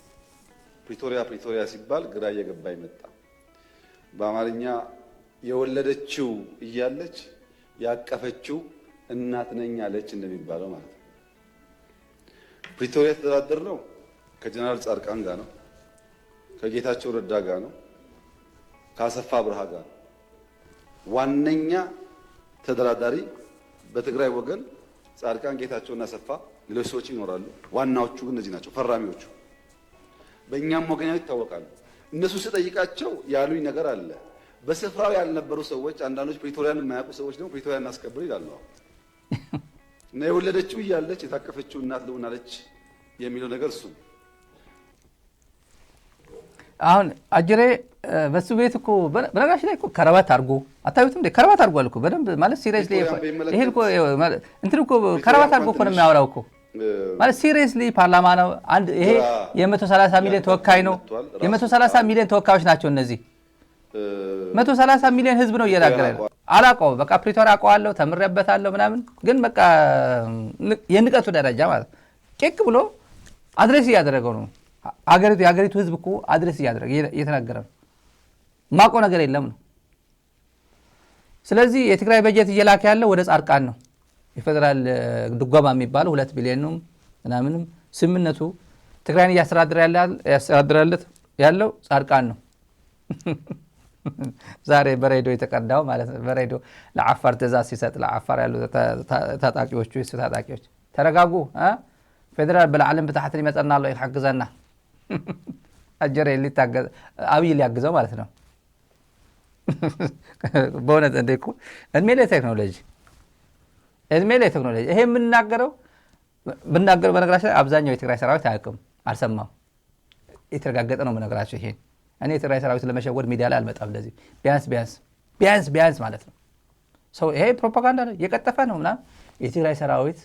ፕሪቶሪያ ሲባል ግራ እየገባኝ መጣ በአማርኛ የወለደችው እያለች ያቀፈችው እናት ነኝ አለች እንደሚባለው ማለት ነው ፕሪቶሪያ ተደራደርነው ከጀነራል ጻድቃን ጋር ነው ከጌታቸው ረዳ ጋር ነው፣ ከአሰፋ ብርሃ ጋር ነው። ዋነኛ ተደራዳሪ በትግራይ ወገን ጻድቃን፣ ጌታቸውና አሰፋ፣ ሌሎች ሰዎች ይኖራሉ። ዋናዎቹ ግን እነዚህ ናቸው፣ ፈራሚዎቹ። በእኛም ወገን ይታወቃሉ። እነሱ ስጠይቃቸው ያሉኝ ነገር አለ። በስፍራው ያልነበሩ ሰዎች፣ አንዳንዶች ፕሪቶሪያን የማያውቁ ሰዎች ደግሞ ፕሪቶሪያን እናስከብር ይላሉ። እና የወለደችው እያለች የታቀፈችው እናት ልሆናለች የሚለው ነገር እሱ አሁን አጅሬ በሱ ቤት እኮ በነገራችን ላይ እኮ ከረባት አድርጎ አታዩትም እንዴ? ከረባት አድርጓል እኮ በደንብ ማለት ሲሪየስሊ ይሄ እኮ እንትን እኮ ከረባት አድርጎ እኮ ነው የሚያወራው እኮ ማለት ሲሪየስሊ ፓርላማ ነው። አንድ ይሄ የ130 ሚሊዮን ተወካይ ነው። የ130 ሚሊዮን ተወካዮች ናቸው እነዚህ። 130 ሚሊዮን ህዝብ ነው እየናገረ ነው። አላውቀውም በቃ ፕሪቶሪያ አውቀዋለሁ ተምሬበታለሁ ምናምን፣ ግን በቃ የንቀቱ ደረጃ ማለት ቄቅ ብሎ አድሬስ እያደረገው ነው። የሀገሪቱ ህዝብ እኮ አድሬስ እያደረገ እየተናገረ ነው። ማቆ ነገር የለም ነው። ስለዚህ የትግራይ በጀት እየላከ ያለው ወደ ጻድቃን ነው። የፌደራል ድጎማ የሚባለው 2 ቢሊዮን ምናምንም ስምነቱ ትግራይን እያስተዳደረለት ያለው ጻድቃን ነው። ዛሬ በሬዲዮ የተቀዳው ማለት ነው። በሬዲዮ ለአፋር ትእዛዝ ሲሰጥ ለአፋር ያሉ ታጣቂዎቹ የሱ ታጣቂዎች ተረጋጉ፣ ፌደራል በላዕልን በታሕትን ይመፀና ኣሎ ይሕግዘና። አጀሬ ሊታገዝ አብይ ሊያግዘው ማለት ነው። በእውነት እንደ እኮ እድሜ ለቴክኖሎጂ ይሄ የምናገረው በነገራችን ላይ አብዛኛው የትግራይ ሰራዊት አያውቅም፣ አልሰማም። የተረጋገጠ ነው በነገራችን ይሄን እኔ የትግራይ ሰራዊት ለመሸወድ ሚዲያ ላይ አልመጣም። እንደዚህ ቢያንስ ማለት ነው ሰው ይሄ ፕሮፓጋንዳ ነው የቀጠፈ ነው ምናምን። የትግራይ ሰራዊት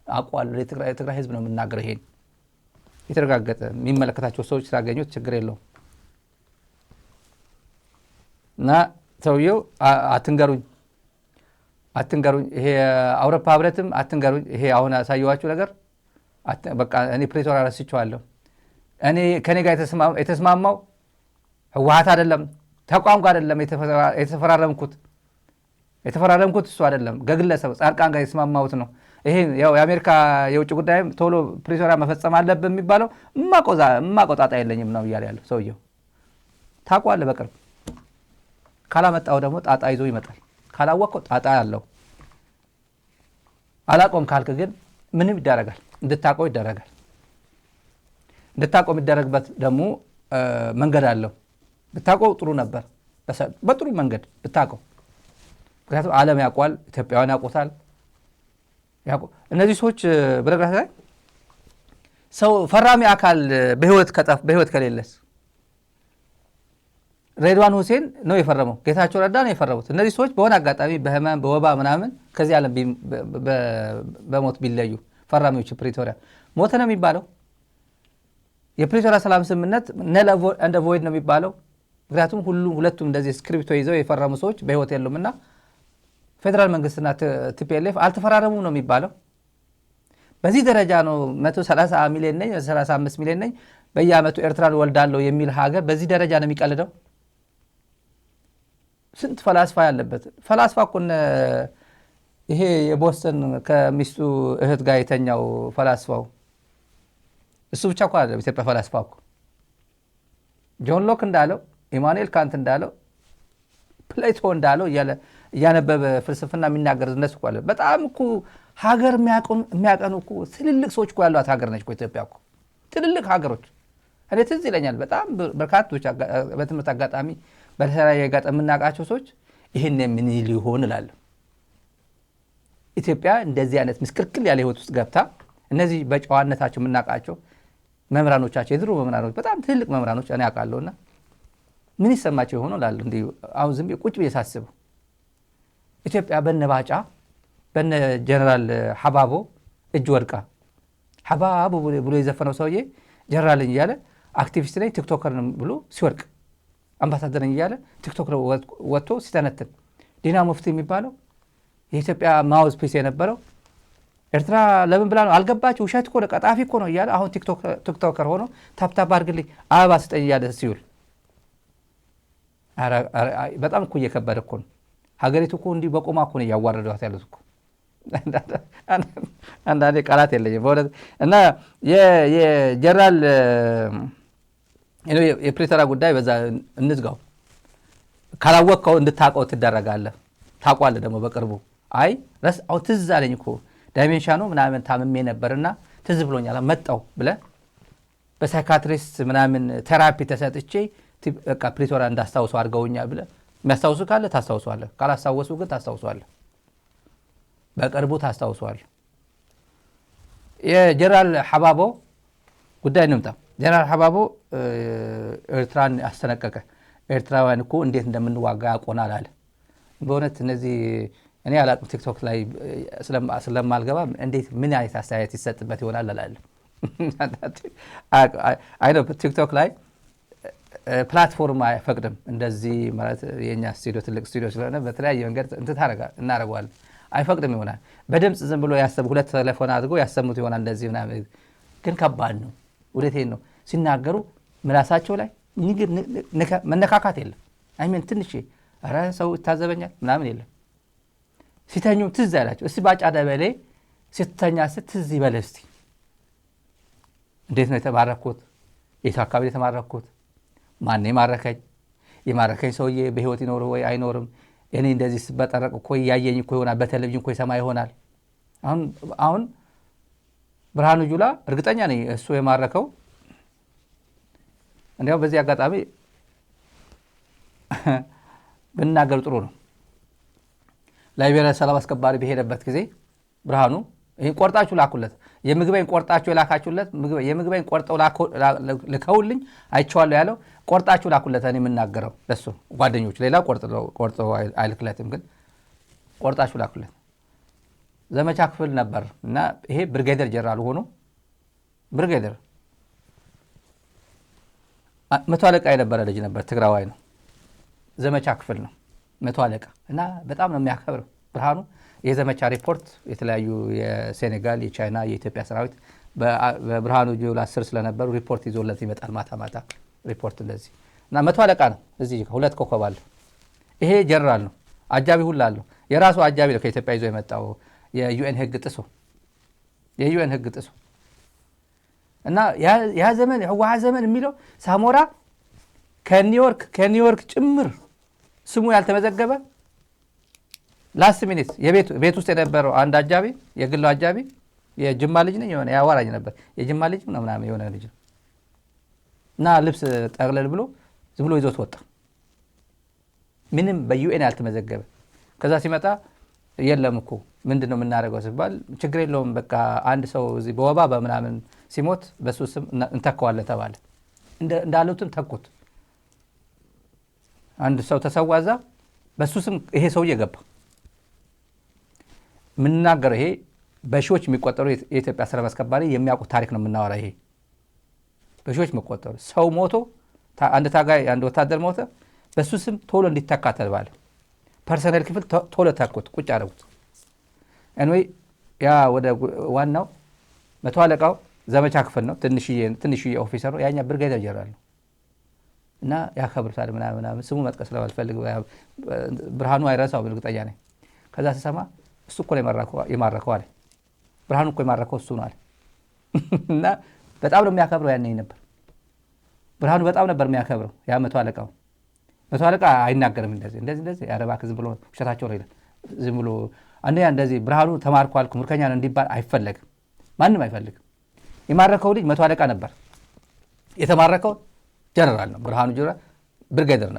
አቋል የትግራይ ህዝብ ነው የምናገረው። ይሄን የተረጋገጠ የሚመለከታቸው ሰዎች ስላገኙት ችግር የለውም። እና ሰውየው አትንገሩኝ፣ ይሄ አውሮፓ ህብረትም አትንገሩኝ፣ ይሄ አሁን ያሳየኋችሁ ነገር በቃ እኔ ፕሪቶሪያ ረስቼዋለሁ። እኔ ከኔ ጋር የተስማማው ህወሓት አይደለም፣ ተቋም ጋር አይደለም የተፈራረምኩት እሱ አይደለም፣ ከግለሰብ ጻድቃን ጋር የተስማማሁት ነው። ይሄ ያው የአሜሪካ የውጭ ጉዳይም ቶሎ ፕሪቶሪያ መፈጸም አለብን የሚባለው እማቆጣጣ የለኝም ነው እያለ ያለው ሰውየው። ታውቋለህ፣ በቅርብ ካላመጣው ደግሞ ጣጣ ይዞ ይመጣል። ካላወቀው ጣጣ ያለው አላቆም ካልክ ግን ምንም ይደረጋል፣ እንድታቆም ይደረጋል። እንድታቆም የሚደረግበት ደግሞ መንገድ አለው። ብታቆም ጥሩ ነበር፣ በጥሩ መንገድ ብታቆም። ምክንያቱም ዓለም ያውቋል፣ ኢትዮጵያውያን ያውቁታል። እነዚህ ሰዎች በነገራችን ላይ ሰው ፈራሚ አካል በህይወት ከሌለስ ሬድዋን ሁሴን ነው የፈረመው፣ ጌታቸው ረዳ ነው የፈረሙት። እነዚህ ሰዎች በሆነ አጋጣሚ በህመም በወባ ምናምን ከዚህ ዓለም በሞት ቢለዩ ፈራሚዎች ፕሪቶሪያ ሞተ ነው የሚባለው። የፕሪቶሪያ ሰላም ስምምነት ነል እንደ ቮይድ ነው የሚባለው። ምክንያቱም ሁለቱም እንደዚህ ስክሪፕቶ ይዘው የፈረሙ ሰዎች በህይወት የሉምና ፌደራል መንግስትና ቲፒኤልኤፍ አልተፈራረሙም ነው የሚባለው። በዚህ ደረጃ ነው 130 ሚሊዮን ነኝ 35 ሚሊዮን ነኝ በየአመቱ ኤርትራን ወልዳለሁ የሚል ሀገር በዚህ ደረጃ ነው የሚቀልደው። ስንት ፈላስፋ ያለበት ፈላስፋ እኮ ይሄ የቦስተን ከሚስቱ እህት ጋር የተኛው ፈላስፋው እሱ ብቻ እኮ አይደለም ኢትዮጵያ ፈላስፋ እኮ ጆን ሎክ እንዳለው፣ ኢማኑኤል ካንት እንዳለው፣ ፕሌቶ እንዳለው እያነበበ ፍልስፍና የሚናገር እነሱ እኮ አለ። በጣም እኮ ሀገር የሚያቀኑ እኮ ትልልቅ ሰዎች እኮ ያሏት ሀገር ነች እኮ ኢትዮጵያ እኮ ትልልቅ ሀገሮች። እኔ ትዝ ይለኛል በጣም በርካቶች በትምህርት አጋጣሚ በተለያየ አጋጣሚ የምናውቃቸው ሰዎች ይህን ምን ሊሆን እላለሁ። ኢትዮጵያ እንደዚህ አይነት ምስቅልቅል ያለ ህይወት ውስጥ ገብታ እነዚህ በጨዋነታቸው የምናውቃቸው መምህራኖቻቸው የድሮ መምህራኖች በጣም ትልቅ መምህራኖች እኔ አውቃለሁና ምን ይሰማቸው ይሆን እላለሁ። እንዲህ አሁን ዝም ብዬ ቁጭ ብዬ ሳስበው ኢትዮጵያ በነባጫ በነ ጀነራል ሐባቦ እጅ ወድቃ ሐባቦ ብሎ የዘፈነው ሰውዬ ጀነራል እያለ አክቲቪስት ነኝ ቲክቶከር ነኝ ብሎ ሲወድቅ፣ አምባሳደር ነኝ እያለ ቲክቶክ ወጥቶ ሲተነትን፣ ዲና ሙፍቲ የሚባለው የኢትዮጵያ ማውዝ ፒስ የነበረው ኤርትራ ለምን ብላ ነው አልገባችሁ፣ ውሸት እኮ ነው ቀጣፊ እኮ ነው እያለ አሁን ቲክቶከር ሆኖ ታፕታፕ አድርግልኝ አበባ ስጠኝ እያለ ሲውል በጣም እኮ እየከበደ እኮ ነው። ሀገሪቱ እኮ እንዲህ በቆማ እኮ ነው እያዋረዷት ያሉት እኮ። አንዳንዴ ቃላት የለኝም በእውነት። እና የጀነራል የፕሪቶሪያ ጉዳይ በዛ እንዝጋው። ካላወቀው እንድታቀው ትደረጋለህ። ታቋለህ ደግሞ በቅርቡ አይ ረስ አው ትዝ አለኝ እኮ ዳይሜንሽኑ ምናምን ታምሜ ነበርና ትዝ ብሎኛል መጣው ብለ በሳይካትሪስት ምናምን ቴራፒ ተሰጥቼ በቃ ፕሪቶሪያ እንዳስታውሰው አድርገውኛል ብለ የሚያስታውሱ ካለ ታስታውሰዋለህ። ካላስታወሱ ግን ታስታውሰዋለህ። በቅርቡ ታስታውሰዋለህ። የጀነራል ሐባቦ ጉዳይ እንምጣ። ጀነራል ሐባቦ ኤርትራን አስተነቀቀ። ኤርትራውያን እኮ እንዴት እንደምንዋጋ ያቆናል አለ። በእውነት እነዚህ እኔ አላቅም ቲክቶክ ላይ ስለማልገባ እንዴት ምን አይነት አስተያየት ይሰጥበት ይሆናል አላለሁ። አይ ነው ቲክቶክ ላይ ፕላትፎርም አይፈቅድም እንደዚህ ማለት የኛ ስቱዲዮ ትልቅ ስቱዲዮ ስለሆነ በተለያየ መንገድ እናደርገዋለን። አይፈቅድም ይሆናል። በድምጽ ዝም ብሎ ያሰቡ ሁለት ቴሌፎን አድርጎ ያሰሙት ይሆናል እንደዚህ ምናምን። ግን ከባድ ነው። ወዴቴን ነው ሲናገሩ ምላሳቸው ላይ መነካካት የለም። አይሜን ትንሽ ኧረ ሰው ይታዘበኛል ምናምን የለም። ሲተኙም ትዝ ያላቸው እስቲ ባጫ ደበሌ ስተኛ ትዝ ይበልህ እስቲ እንዴት ነው የተማረኩት? የት አካባቢ የተማረኩት? ማን የማረከኝ ሰውዬ በህይወት ይኖር ወይ አይኖርም? እኔ እንደዚህ ስበጠረቅ እኮ ያየኝ እኮ ይሆናል፣ በቴሌቪዥን እኮ ይሰማ ይሆናል። አሁን ብርሃኑ ጁላ እርግጠኛ ነኝ እሱ የማረከው። እንዲያው በዚህ አጋጣሚ ብናገር ጥሩ ነው። ላይቤሪያ ሰላም አስከባሪ በሄደበት ጊዜ ብርሃኑ ይሄን ቆርጣችሁ ላኩለት፣ የምግበይን ቆርጣችሁ የላካችሁለት የምግበይን ቆርጠው ልከውልኝ አይቼዋለሁ ያለው ቆርጣችሁ ላኩለት። እኔ የምናገረው ለሱ ጓደኞች ሌላ ቆርጠው አይልክለትም፣ ግን ቆርጣችሁ ላኩለት። ዘመቻ ክፍል ነበር እና ይሄ ብርጌደር ጀነራል ሆኖ ብርጌደር መቶ አለቃ የነበረ ልጅ ነበር። ትግራዋይ ነው። ዘመቻ ክፍል ነው መቶ አለቃ እና በጣም ነው የሚያከብረው ብርሃኑ። የዘመቻ ሪፖርት የተለያዩ የሴኔጋል፣ የቻይና፣ የኢትዮጵያ ሰራዊት በብርሃኑ ጁላ ስር ስለነበሩ ሪፖርት ይዞለት ይመጣል ማታ ሪፖርት እንደዚህ እና መቶ አለቃ ነው። እዚህ ሁለት ኮከብ አለ። ይሄ ጀነራል ነው። አጃቢ ሁላ አለው። የራሱ አጃቢ ነው ከኢትዮጵያ ይዞ የመጣው የዩኤን ህግ ጥሶ እና ያ ዘመን ህወሓት ዘመን የሚለው ሳሞራ ከኒውዮርክ ጭምር ስሙ ያልተመዘገበ ላስት ሚኒት የቤት ውስጥ የነበረው አንድ አጃቢ የግሉ አጃቢ የጅማ ልጅ ነኝ የሆነ ያዋራኝ ነበር። የጅማ ልጅ ምናምን የሆነ ልጅ እና ልብስ ጠቅለል ብሎ ዝም ብሎ ይዞት ወጣ። ምንም በዩኤን ያልተመዘገበ። ከዛ ሲመጣ የለም እኮ ምንድነው የምናደርገው ሲባል ችግር የለውም በቃ አንድ ሰው እዚህ በወባ በምናምን ሲሞት በሱ ስም እንተካዋለን ተባለ። እንዳሉትም ተኩት። አንድ ሰው ተሰዋዛ በሱ ስም ይሄ ሰው እየገባ ምንናገር። ይሄ በሺዎች የሚቆጠሩ የኢትዮጵያ ሰላም አስከባሪ የሚያውቁት ታሪክ ነው የምናወራ። ይሄ በሺዎች የሚቆጠሩ ሰው ሞቶ አንድ ታጋይ አንድ ወታደር ሞተ፣ በሱ ስም ቶሎ እንዲተካ ተባለ። ፐርሰናል ክፍል ቶሎ ተኩት፣ ቁጭ አደረጉት። አንወይ ያ ወደ ዋናው መቶ አለቃው ዘመቻ ክፍል ነው። ትንሽዬ ኦፊሰር ነው። ያኛ ብርጌደር ጀነራል ነው እና ያከብሩታል ምናምን። ስሙ መጥቀስ ስለማልፈልግ ብርሃኑ አይረሳው እርግጠኛ ነኝ። ከዛ ሲሰማ እሱ እኮ የማረከው አለ። ብርሃኑ እኮ የማረከው እሱ ነው አለ። እና በጣም ነው የሚያከብረው። ያኔ ነበር ብርሃኑ በጣም ነበር የሚያከብረው ያ መቶ አለቃው። መቶ አለቃ አይናገርም እንደዚህ ያረባክ ዝም ብሎ ውሸታቸው ነው ይላል። ዝም ብሎ አንዴ እንደዚህ ብርሃኑ ተማርኳል ሙርከኛ ነው እንዲባል አይፈለግም። ማንም አይፈልግም። የማረከው ልጅ መቶ አለቃ ነበር። የተማረከው ጀነራል ነው። ብርሃኑ ጁላ ብርጌደር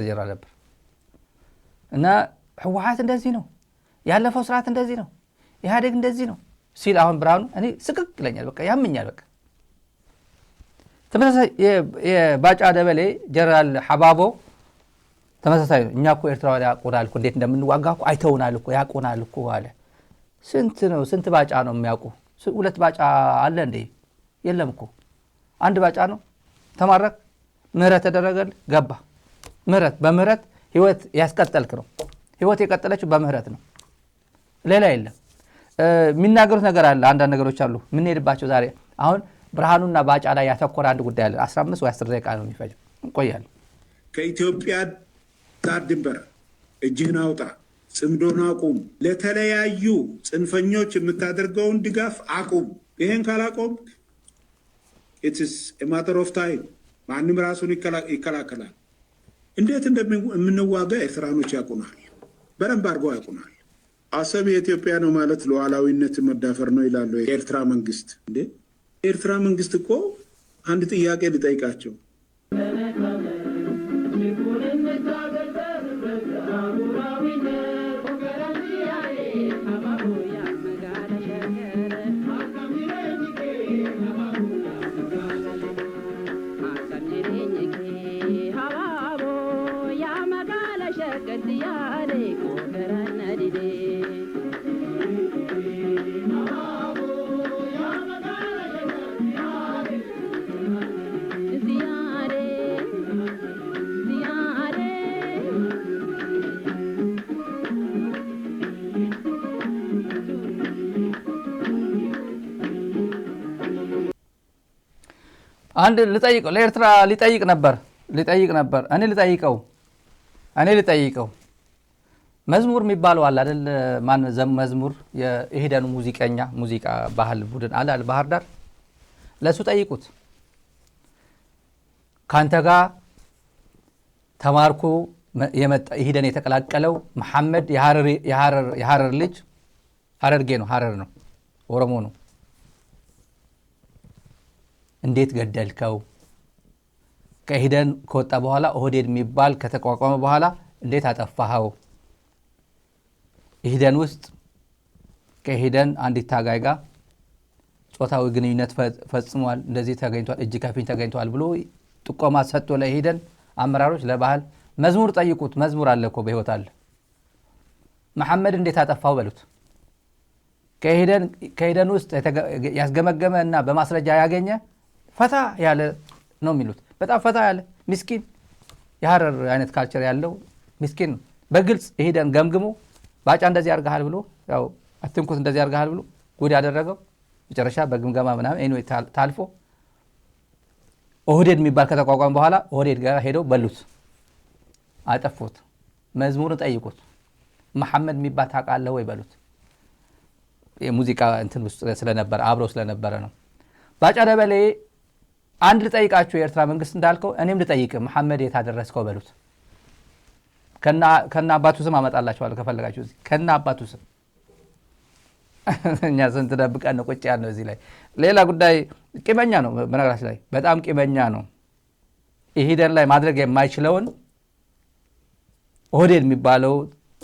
ጀነራል ነበር። እና ህወሓት እንደዚህ ነው ያለፈው ስርዓት እንደዚህ ነው ኢህአዴግ እንደዚህ ነው ሲል አሁን ብርሃኑ እኔ ስቅቅ ይለኛል። በቃ ያምኛል። በቃ ተመሳሳይ የባጫ ደበሌ ጀነራል ሐባቦ ተመሳሳይ ነው። እኛ እኮ ኤርትራውያን ያቆናል እኮ እንዴት እንደምንዋጋ እኮ አይተውናል እኮ ያቆናል እኮ አለ። ስንት ባጫ ነው የሚያውቁ? ሁለት ባጫ አለ እንዴ? የለም እኮ አንድ ባጫ ነው። ተማረክ፣ ምህረት ተደረገል፣ ገባ። በምህረት ህይወት ያስቀጠልክ ነው። ህይወት የቀጠለችው በምህረት ነው። ሌላ የለም። የሚናገሩት ነገር አለ። አንዳንድ ነገሮች አሉ የምንሄድባቸው ዛሬ። አሁን ብርሃኑና ባጫ ላይ ያተኮረ አንድ ጉዳይ አለ። 15 ወይ 10 ደቂቃ ነው የሚፈጀው። እንቆያለን። ከኢትዮጵያ ዳር ድንበር እጅህን አውጣ፣ ጽምዶን አቁም፣ ለተለያዩ ጽንፈኞች የምታደርገውን ድጋፍ አቁም። ይሄን ካላቆም ኢትስ ኤ ማተር ኦፍ ታይም ማንም ራሱን ይከላከላል። እንዴት እንደምንዋጋ ኤርትራኖች ያውቁናል፣ በደንብ አድርገው ያውቁናል። አሰብ የኢትዮጵያ ነው ማለት ሉዓላዊነት መዳፈር ነው ይላሉ የኤርትራ መንግስት። እንዴ የኤርትራ መንግስት እኮ አንድ ጥያቄ ልጠይቃቸው። አንድ ልጠይቀው ለኤርትራ ሊጠይቅ ነበር እኔ ልጠይቀው መዝሙር የሚባለው አለ አይደል? ማን መዝሙር የኢህደኑ ሙዚቃ ባህል ቡድን አለ ባህር ዳር፣ ለሱ ጠይቁት። ካንተ ጋር ተማርኩ የመጣ ኢህደን የተቀላቀለው መሐመድ የሐረር ልጅ ሐረርጌ ነው፣ ሐረር ነው፣ ኦሮሞ ነው። እንዴት ገደልከው? ከኢህደን ከወጣ በኋላ ኦህዴድ የሚባል ከተቋቋመ በኋላ እንዴት አጠፋኸው? ኢህደን ውስጥ ከኢህደን አንዲት ታጋይ ጋር ጾታዊ ግንኙነት ፈጽሟል፣ እንደዚህ ተገኝቷል፣ እጅ ከፍንጅ ተገኝቷል ብሎ ጥቆማ ሰጥቶ ለኢህደን አመራሮች ለባህል መዝሙር ጠይቁት። መዝሙር አለ እኮ በህይወት አለ። መሐመድ እንዴት አጠፋው በሉት። ከኢህደን ውስጥ ያስገመገመ እና በማስረጃ ያገኘ ፈታ ያለ ነው የሚሉት። በጣም ፈታ ያለ ምስኪን የሐረር አይነት ካልቸር ያለው ምስኪን ነው። በግልጽ ኢህደን ገምግሞ ባጫ እንደዚህ አድርገሃል ብሎ ያው አትንኩት እንደዚህ አድርገሃል ብሎ ጉድ ያደረገው መጨረሻ በግምገማ ምናምን ኤኒዌይ ታልፎ ኦህዴድ የሚባል ከተቋቋመ በኋላ ኦህዴድ ጋር ሄደው በሉት፣ አጠፉት። መዝሙርን ጠይቁት። መሐመድ የሚባል ታውቃለህ ወይ በሉት። የሙዚቃ እንትን ውስጥ ስለነበረ አብሮ ስለነበረ ነው። ባጫ ደበሌ አንድ ልጠይቃችሁ፣ የኤርትራ መንግስት እንዳልከው እኔም ልጠይቅ፣ መሐመድ የት አደረስከው በሉት። ከና አባቱ ስም አመጣላችኋለሁ ከፈለጋችሁ፣ ከና አባቱ ስም። እኛ ስንት ደብቀን ነው ቁጭ ያልነው እዚህ ላይ። ሌላ ጉዳይ ቂመኛ ነው፣ በነገራችን ላይ በጣም ቂመኛ ነው። ኢህደን ላይ ማድረግ የማይችለውን ኦህዴድ የሚባለው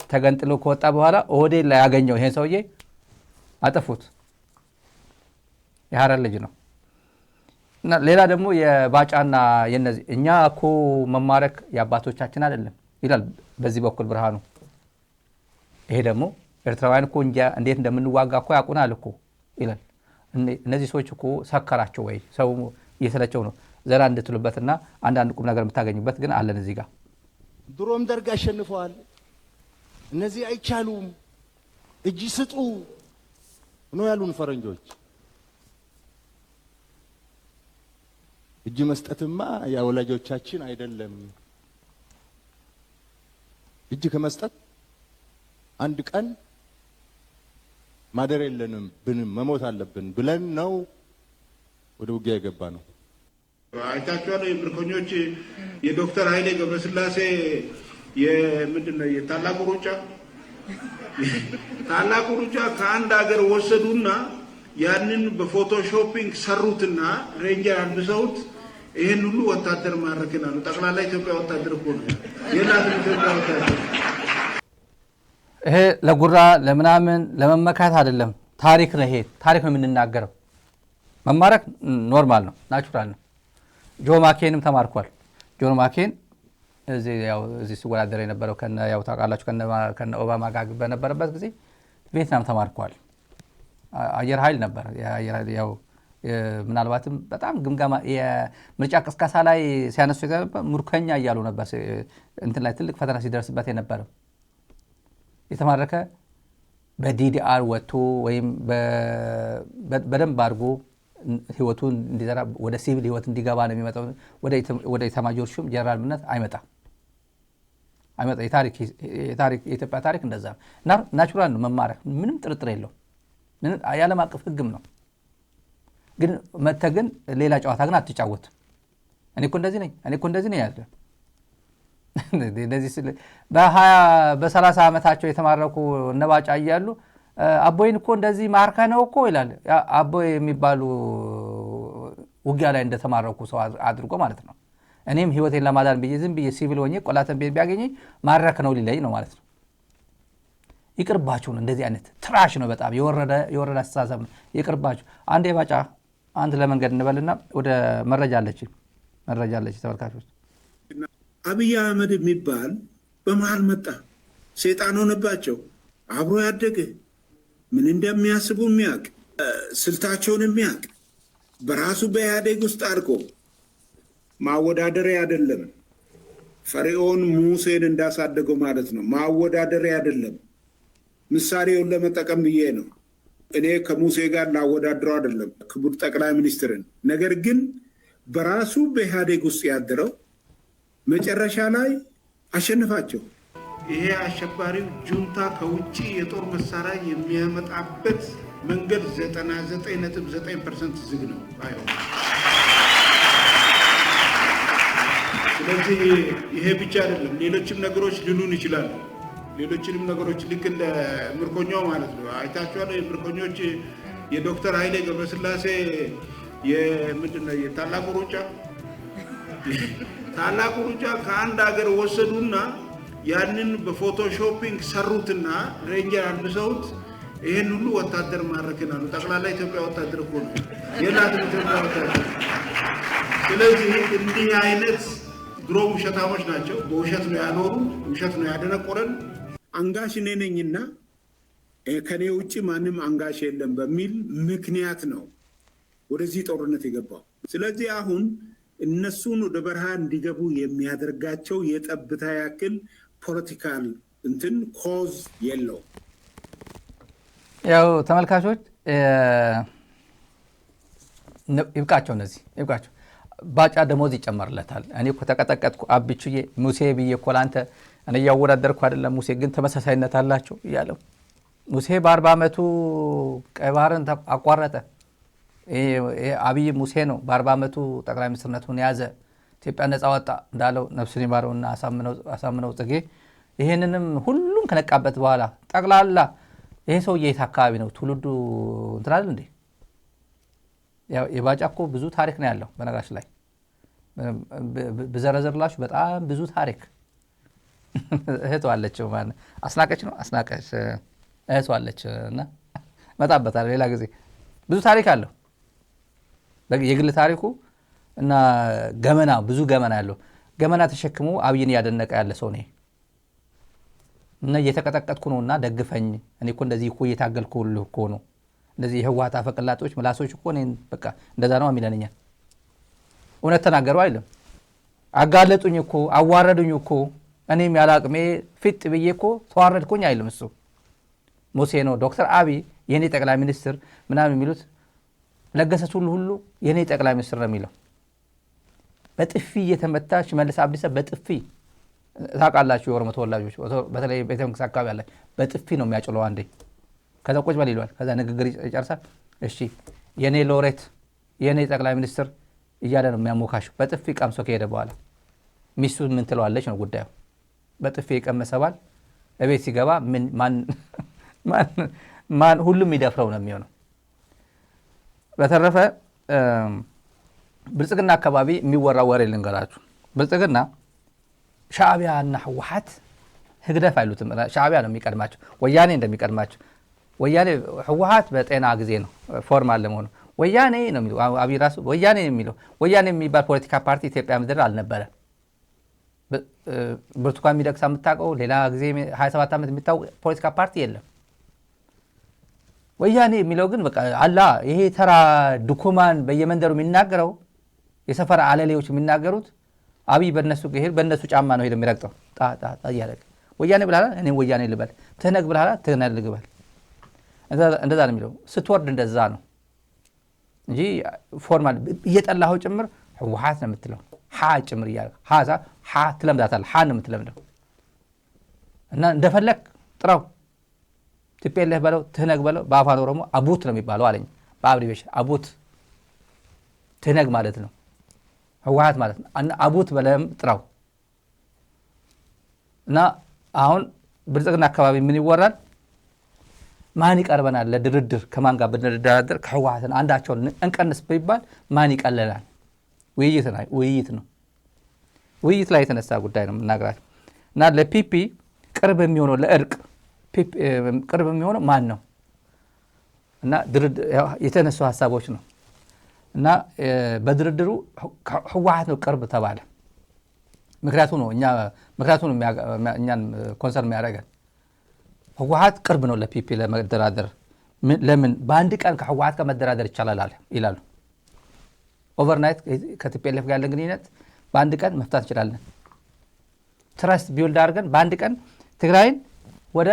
ተገንጥሎ ከወጣ በኋላ ኦህዴድ ላይ ያገኘው ይሄን ሰውዬ አጠፉት። የሐረር ልጅ ነው። እና ሌላ ደግሞ የባጫና የነዚህ እኛ እኮ መማረክ የአባቶቻችን አይደለም ይላል በዚህ በኩል ብርሃኑ። ይሄ ደግሞ ኤርትራውያን እኮ እንዴት እንደምንዋጋ እኮ ያውቁናል እኮ ይላል። እነዚህ ሰዎች እኮ ሰከራቸው ወይ ሰው እየሰለቸው ነው ዘራ እንድትሉበትና አንዳንድ ቁም ነገር የምታገኙበት ግን አለን እዚህ ጋር። ድሮም ደርግ አሸንፈዋል፣ እነዚህ አይቻሉም፣ እጅ ስጡ ነው ያሉን ፈረንጆች። እጅ መስጠትማ የወላጆቻችን አይደለም። እጅ ከመስጠት አንድ ቀን ማደር የለንም መሞት አለብን ብለን ነው ወደ ውጊያ የገባ ነው። አይታችኋል። የምርኮኞች የዶክተር ኃይሌ ገብረስላሴ ምንድነው የታላቁ ሩጫ ከአንድ ሀገር ወሰዱና ያንን በፎቶሾፒንግ ሰሩትና ሬንጀር አልብሰውት ይሄን ሁሉ ወታደር ማረክና ነው። ጠቅላላ ኢትዮጵያ ወታደር እኮ ነው የላትን ኢትዮጵያ ወታደር። ይሄ ለጉራ ለምናምን ለመመካት አይደለም፣ ታሪክ ነው። ይሄ ታሪክ ነው የምንናገረው። መማረክ ኖርማል ነው፣ ናቹራል ነው። ጆን ማኬንም ተማርኳል። ጆን ማኬን እዚህ ሲወዳደር የነበረው ያው ታውቃላችሁ ከነ ኦባማ ጋር በነበረበት ጊዜ ቪየትናም ተማርኳል። አየር ኃይል ነበር። ያው ምናልባትም በጣም ግምገማ የምርጫ ቅስቀሳ ላይ ሲያነሱ ምርኮኛ እያሉ ነበር። እንትን ላይ ትልቅ ፈተና ሲደርስበት የነበረው የተማረከ በዲዲአር ወጥቶ ወይም በደንብ አድርጎ ህይወቱን እንዲዘራ ወደ ሲቪል ህይወት እንዲገባ ነው የሚመጣው። ወደ ኢታማዦር ሹም ጀነራልነት አይመጣ። የኢትዮጵያ ታሪክ እንደዛ ነው። ናቹራል ነው መማረክ፣ ምንም ጥርጥር የለው። የዓለም አቀፍ ህግም ነው። ግን መተህ ግን ሌላ ጨዋታ ግን አትጫወትም። እኔ እኮ እንደዚህ ነኝ ያለ እንደዚህ በ30 ዓመታቸው የተማረኩ እነባጫ እያሉ አቦይን እኮ እንደዚህ ማርከ ነው እኮ ይላል። አቦይ የሚባሉ ውጊያ ላይ እንደተማረኩ ሰው አድርጎ ማለት ነው። እኔም ህይወቴን ለማዳን ብዬ ዝም ብዬ ሲቪል ሆኜ ቆላተን ቤት ቢያገኘኝ ማረክ ነው ሊለኝ ነው ማለት ነው። ይቅርባችሁ ነው። እንደዚህ አይነት ትራሽ ነው። በጣም የወረደ አስተሳሰብ ነው። ይቅርባችሁ። አንዴ ባጫ አንድ ለመንገድ እንበልና ወደ መረጃ አለች ተመልካቾች። አብይ አህመድ የሚባል በመሃል መጣ። ሴጣን ሆነባቸው። አብሮ ያደገ ምን እንደሚያስቡ የሚያውቅ ስልታቸውን የሚያውቅ በራሱ በኢህአዴግ ውስጥ አድርጎ ማወዳደሪያ አይደለም። ፈርዖን ሙሴን እንዳሳደገው ማለት ነው። ማወዳደሪያ አይደለም። ምሳሌውን ለመጠቀም ብዬ ነው። እኔ ከሙሴ ጋር ላወዳድረው አይደለም ክቡር ጠቅላይ ሚኒስትርን። ነገር ግን በራሱ በኢህአዴግ ውስጥ ያደረው መጨረሻ ላይ አሸንፋቸው። ይሄ አሸባሪው ጁንታ ከውጭ የጦር መሳሪያ የሚያመጣበት መንገድ 99.9% ዝግ ነው አይሆን። ስለዚህ ይሄ ብቻ አይደለም፣ ሌሎችም ነገሮች ሊሉን ይችላሉ። ሌሎችንም ነገሮች ልክ እንደ ምርኮኛው ማለት ነው። አይታችኋል። የምርኮኞች የዶክተር ኃይሌ ገብረስላሴ የምንድነው የታላቁ ሩጫ ከአንድ ሀገር ወሰዱና ያንን በፎቶሾፒንግ ሰሩትና ሬንጀር አልብሰውት ይሄን ሁሉ ወታደር ማረክን አሉ። ጠቅላላ ኢትዮጵያ ወታደር እኮ ነው የላትም ኢትዮጵያ ወታደር። ስለዚህ እንዲህ አይነት ድሮ ውሸታሞች ናቸው። በውሸት ነው ያኖሩ፣ ውሸት ነው ያደነቆረን። አንጋሽ እኔ ነኝና ከኔ ውጭ ማንም አንጋሽ የለም በሚል ምክንያት ነው ወደዚህ ጦርነት የገባው። ስለዚህ አሁን እነሱን ወደ በረሃ እንዲገቡ የሚያደርጋቸው የጠብታ ያክል ፖለቲካል ኮዝ የለው። ያው ተመልካቾች ይብቃቸው፣ እነዚህ ይብቃቸው። ባጫ ደሞዝ ይጨመርለታል። እኔ እኮ ተቀጠቀጥኩ አብቹዬ ሙሴ ብዬ እኮ ለአንተ እኔ እያወዳደርኩ አይደለም። ሙሴ ግን ተመሳሳይነት አላቸው እያለው ሙሴ በ40 ዓመቱ ቀይ ባህርን አቋረጠ። አብይ ሙሴ ነው። በ40 ዓመቱ ጠቅላይ ሚኒስትርነቱን ያዘ፣ ኢትዮጵያ ነፃ ወጣ እንዳለው ነፍሱን ይማረውና አሳምነው ጽጌ። ይሄንንም ሁሉም ከነቃበት በኋላ ጠቅላላ ይሄ ሰውዬ የት አካባቢ ነው ትውልዱ እንትናል እንዴ? የባጫ እኮ ብዙ ታሪክ ነው ያለው። በነገራችን ላይ ብዘረዘርላችሁ በጣም ብዙ ታሪክ። እህቷ አለች፣ አስናቀች እህቷ አለች እና መጣበታል ሌላ ጊዜ። ብዙ ታሪክ አለው የግል ታሪኩ እና ገመና፣ ብዙ ገመና ያለው ገመና ተሸክሞ አብይን እያደነቀ ያለ ሰው ነው እና እየተቀጠቀጥኩ ነውና ደግፈኝ፣ እኔ እኮ እንደዚህ እኮ እየታገልኩልህ እኮ ነው። እንደዚህ የህወሓት አፈቀላጦች ምላሶች እኮ እኔን በቃ እንደዛ ነው የሚለንኛ። እውነት ተናገሩ አይልም። አጋለጡኝ እኮ አዋረዱኝ እኮ እኔም ያላቅሜ ፊት ብዬ እኮ ተዋረድኩኝ አይልም እሱ። ሙሴ ነው ዶክተር አብይ የኔ ጠቅላይ ሚኒስትር ምናምን የሚሉት ለገሰት ሁሉ የኔ ጠቅላይ ሚኒስትር ነው የሚለው። በጥፊ እየተመታች መልስ አብዲሳ በጥፊ ታውቃላችሁ። የኦሮሞ ተወላጆች በተለይ ቤተመንግስት አካባቢ ያለ በጥፊ ነው የሚያጭለው አንዴ። ከዛ ቁጭ በል ይለዋል። ከዛ ንግግር ይጨርሳል። እሺ የኔ ሎሬት የኔ ጠቅላይ ሚኒስትር እያለ ነው የሚያሞካሽ። በጥፊ ቀምሶ ከሄደ በኋላ ሚስቱ ምን ትለዋለች ነው ጉዳዩ። በጥፊ የቀመሰባል እቤት ሲገባ ማን ሁሉም ይደፍረው ነው የሚሆነው። በተረፈ ብልጽግና አካባቢ የሚወራ ወሬ ልንገራችሁ። ብልጽግና ሻዕቢያና ህወሓት ህግደፍ አይሉትም። ሻዕቢያ ነው የሚቀድማቸው፣ ወያኔ እንደሚቀድማቸው። ወያኔ ህወሓት በጤና ጊዜ ነው ፎርማል ለመሆኑ ወያኔ ነው የሚለው። አብይ ራሱ ወያኔ የሚለው። ወያኔ የሚባል ፖለቲካ ፓርቲ ኢትዮጵያ ምድር አልነበረ። ብርቱካን የሚደቅሳ የምታውቀው ሌላ ጊዜ 27 ዓመት የሚታወቅ ፖለቲካ ፓርቲ የለም። ወያኔ የሚለው ግን በቃ አላ ይሄ ተራ ድኩማን በየመንደሩ የሚናገረው የሰፈራ አለሌዎች የሚናገሩት አብይ በእነሱ ሄድ በእነሱ ጫማ ነው ሄደ የሚረግጠው ጣጣ እያደረገ ወያኔ ብላላ እኔ ወያኔ ልበል፣ ትህነግ ብላላ ትህነግ ልግበል። እንደዛ ነው የሚለው። ስትወርድ እንደዛ ነው እንጂ ፎርማል እየጠላኸው ጭምር ህወሓት ነው የምትለው። ሀ ጭምር እያለ ሀ ትለምዳታለህ። ሀ ነው የምትለምደው እና እንደፈለግ ጥራው። ቲፒኤልኤፍ በለው ትህነግ በለው። በአፋን ኦሮሞ አቡት ነው የሚባለው አለኝ። በአብሪቤሽን አቡት ትህነግ ማለት ነው። ህወሓት ማለት ነው። አቡት በለም ጥራው እና አሁን ብልጽግና አካባቢ ምን ይወራል? ማን ይቀርበናል ለድርድር? ከማን ጋር ብንደራደር? ከህወሓትን አንዳቸውን እንቀንስ ቢባል ማን ይቀለላል? ውይይት ነው። ውይይት ላይ የተነሳ ጉዳይ ነው የምናገራቸው እና ለፒፒ ቅርብ የሚሆነው ለእርቅ ቅርብ የሚሆነው ማን ነው? እና የተነሱ ሀሳቦች ነው እና በድርድሩ ህወሓት ነው ቅርብ ተባለ። ምክንያቱ ነው እኛን ኮንሰርን የሚያደርገን ህወሓት ቅርብ ነው ለፒፒ ለመደራደር። ለምን በአንድ ቀን ከህወሓት ጋር መደራደር ይቻላል ይላሉ። ኦቨርናይት ከቲፒኤልኤፍ ጋር ያለን ግንኙነት በአንድ ቀን መፍታት እንችላለን። ትረስት ቢውልድ አድርገን በአንድ ቀን ትግራይን ወደ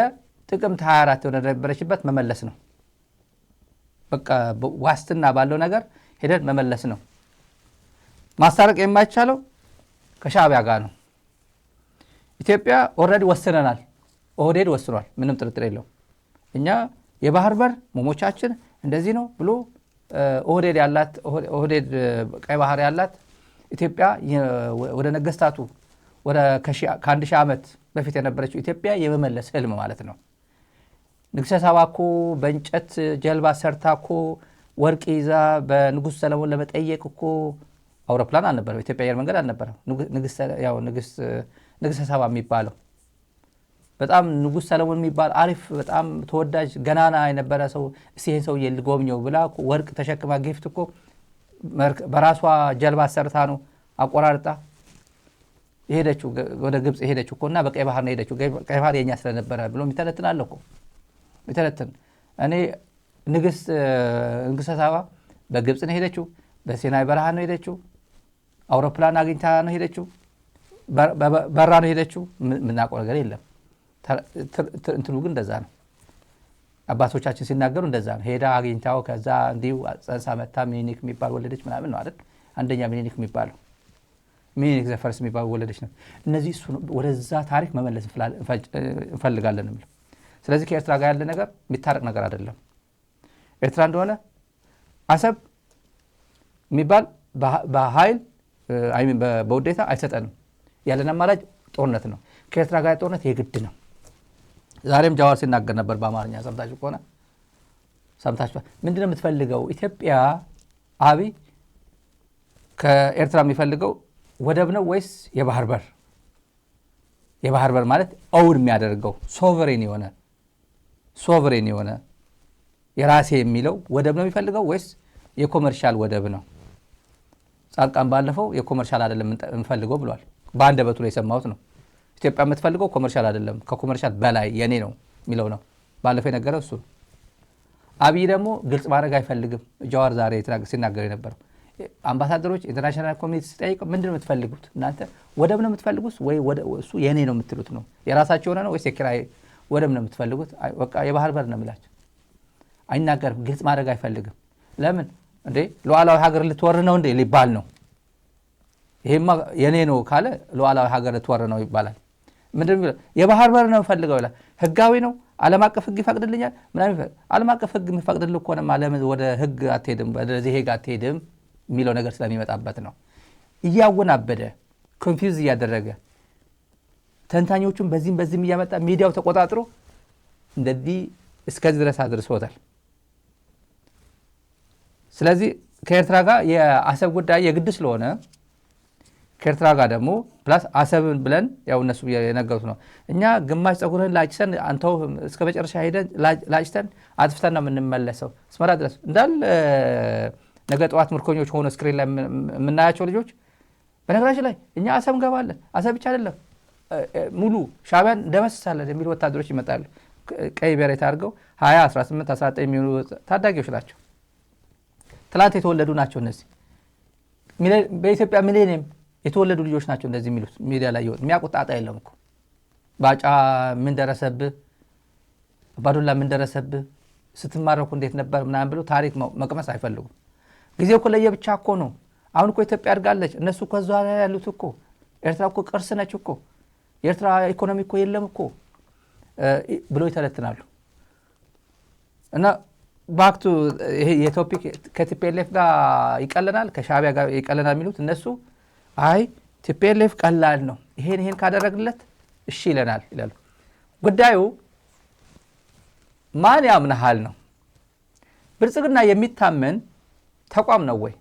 ጥቅምት 24 ወደ ነበረችበት መመለስ ነው። በቃ ዋስትና ባለው ነገር ሄደን መመለስ ነው። ማስታረቅ የማይቻለው ከሻዕቢያ ጋር ነው። ኢትዮጵያ ኦልሬዲ ወስነናል። ኦህዴድ ወስኗል። ምንም ጥርጥር የለው። እኛ የባህር በር ሞሞቻችን እንደዚህ ነው ብሎ ኦህዴድ ቀይ ባህር ያላት ኢትዮጵያ ወደ ነገስታቱ ወደ ከ1000 ዓመት በፊት የነበረችው ኢትዮጵያ የመመለስ ህልም ማለት ነው። ንግሥተ ሳባ እኮ በእንጨት ጀልባ ሰርታ እኮ ወርቅ ይዛ በንጉሥ ሰለሞን ለመጠየቅ እኮ አውሮፕላን አልነበረም። ኢትዮጵያ አየር መንገድ አልነበረም። ንግሥተ ሳባ የሚባለው በጣም ንጉሥ ሰለሞን የሚባል አሪፍ በጣም ተወዳጅ ገናና የነበረ ሰው ይህን ሰውዬ ልጎብኘው ብላ ወርቅ ተሸክማ ጊፍት እኮ በራሷ ጀልባ ሰርታ ነው አቆራርጣ የሄደችው ወደ ግብፅ የሄደችው እኮ እና በቀይ ባህር ነው የሄደችው። ቀይ ባህር የኛ ስለነበረ ብሎ የሚተነትን እኮ የሚተነትን እኔ ንግሥተ ሳባ በግብፅ ነው ሄደችው፣ በሲናይ በረሃ ነው ሄደችው፣ አውሮፕላን አግኝታ ነው ሄደችው፣ በራ ነው ሄደችው። የምናውቀው ነገር የለም። እንትኑ ግን እንደዛ ነው። አባቶቻችን ሲናገሩ እንደዛ ነው። ሄዳ አግኝታው ከዛ እንዲሁ ጸንሳ መታ ሚኒክ የሚባል ወለደች ምናምን ነው አይደል? አንደኛ ሚኒክ የሚባለው ሚኒክ ዘፈርስ የሚባል ወለደች ነው። እነዚህ ወደዛ ታሪክ መመለስ እንፈልጋለን ነው። ስለዚህ ከኤርትራ ጋር ያለ ነገር የሚታረቅ ነገር አይደለም። ኤርትራ እንደሆነ አሰብ የሚባል በኃይል በውዴታ አይሰጠንም። ያለን አማራጭ ጦርነት ነው። ከኤርትራ ጋር ጦርነት የግድ ነው። ዛሬም ጃዋር ሲናገር ነበር በአማርኛ ሰምታችሁ ከሆነ ሰምታችኋል። ምንድነው የምትፈልገው ኢትዮጵያ? አብይ ከኤርትራ የሚፈልገው ወደብ ነው ወይስ የባህር በር? የባህር በር ማለት አውድ የሚያደርገው ሶቨሬን የሆነ የራሴ የሚለው ወደብ ነው የሚፈልገው ወይስ የኮመርሻል ወደብ ነው? ጻድቃን ባለፈው የኮመርሻል አይደለም የምንፈልገው ብሏል። በአንደበቱ ላይ የሰማሁት ነው። ኢትዮጵያ የምትፈልገው ኮመርሻል አይደለም፣ ከኮመርሻል በላይ የኔ ነው የሚለው ነው ባለፈው የነገረው እሱ። አብይ ደግሞ ግልጽ ማድረግ አይፈልግም። ጃዋር ዛሬ ሲናገር የነበረው አምባሳደሮች ኢንተርናሽናል ኮሚኒቲ ሲጠይቀው ምንድን ነው የምትፈልጉት እናንተ? ወደብ ነው የምትፈልጉት ወይ እሱ የኔ ነው የምትሉት ነው? የራሳቸው የሆነ ነው ወይስ የኪራይ ወደብ ነው የምትፈልጉት? በቃ የባህር በር ነው የሚላቸው። አይናገርም። ግልጽ ማድረግ አይፈልግም። ለምን እንዴ? ሉዓላዊ ሀገር ልትወር ነው እንዴ ሊባል ነው። ይሄማ የኔ ነው ካለ ሉዓላዊ ሀገር ልትወር ነው ይባላል። ምንድን ነው የባህር በር ነው ፈልገው ይላል። ህጋዊ ነው፣ ዓለም አቀፍ ህግ ይፈቅድልኛል ምናምን። ዓለም አቀፍ ህግ የሚፈቅድልህ ከሆነማ ለምን ወደ ህግ አትሄድም? ወደዚህ ህግ አትሄድም የሚለው ነገር ስለሚመጣበት ነው። እያወናበደ ኮንፊውዝ እያደረገ ተንታኞቹን በዚህም እያመጣ ሚዲያው ተቆጣጥሮ እንደዚህ እስከዚህ ድረስ አድርሶታል። ስለዚህ ከኤርትራ ጋር የአሰብ ጉዳይ የግድ ስለሆነ ከኤርትራ ጋር ደግሞ ፕላስ አሰብን ብለን ያው እነሱ የነገሩት ነው። እኛ ግማሽ ጸጉርህን ላጭተን አንተው እስከ መጨረሻ ሄደን ላጭተን አጥፍተን ነው የምንመለሰው አስመራ ድረስ እንዳል ነገ ጠዋት ምርኮኞች ሆኖ ስክሪን ላይ የምናያቸው ልጆች። በነገራችን ላይ እኛ አሰብ እንገባለን። አሰብ ብቻ አይደለም ሙሉ ሻዕቢያን እንደመስሳለን የሚሉ ወታደሮች ይመጣሉ። ቀይ በሬት አድርገው 20 18 19 የሚሆኑ ታዳጊዎች ናቸው። ትላንት የተወለዱ ናቸው። እነዚህ በኢትዮጵያ ሚሌኒየም የተወለዱ ልጆች ናቸው። እንደዚህ የሚሉት ሚዲያ ላይ ይወጥ የሚያውቁት ጣጣ የለም እኮ። ባጫ ምን ደረሰብህ፣ አባዱላ ምን ደረሰብህ፣ ስትማረኩ እንዴት ነበር ምናምን ብሎ ታሪክ መቅመስ አይፈልጉም። ጊዜው እኮ ለየብቻ እኮ ነው። አሁን እኮ ኢትዮጵያ አድጋለች። እነሱ እኮ እዛ ላይ ያሉት እኮ ኤርትራ እኮ ቅርስ ነች እኮ፣ የኤርትራ ኢኮኖሚ እኮ የለም እኮ ብሎ ይተለትናሉ። እና ባክቱ ይሄ የቶፒክ ከቲፒኤልኤፍ ጋር ይቀለናል ከሻዕቢያ ጋር ይቀለናል የሚሉት እነሱ አይ ቲፒኤልኤፍ ቀላል ነው ይሄን ካደረግለት እሺ ይለናል ይላሉ። ጉዳዩ ማን ያምናሃል ነው። ብልጽግና የሚታመን ተቋም ነው ወይ?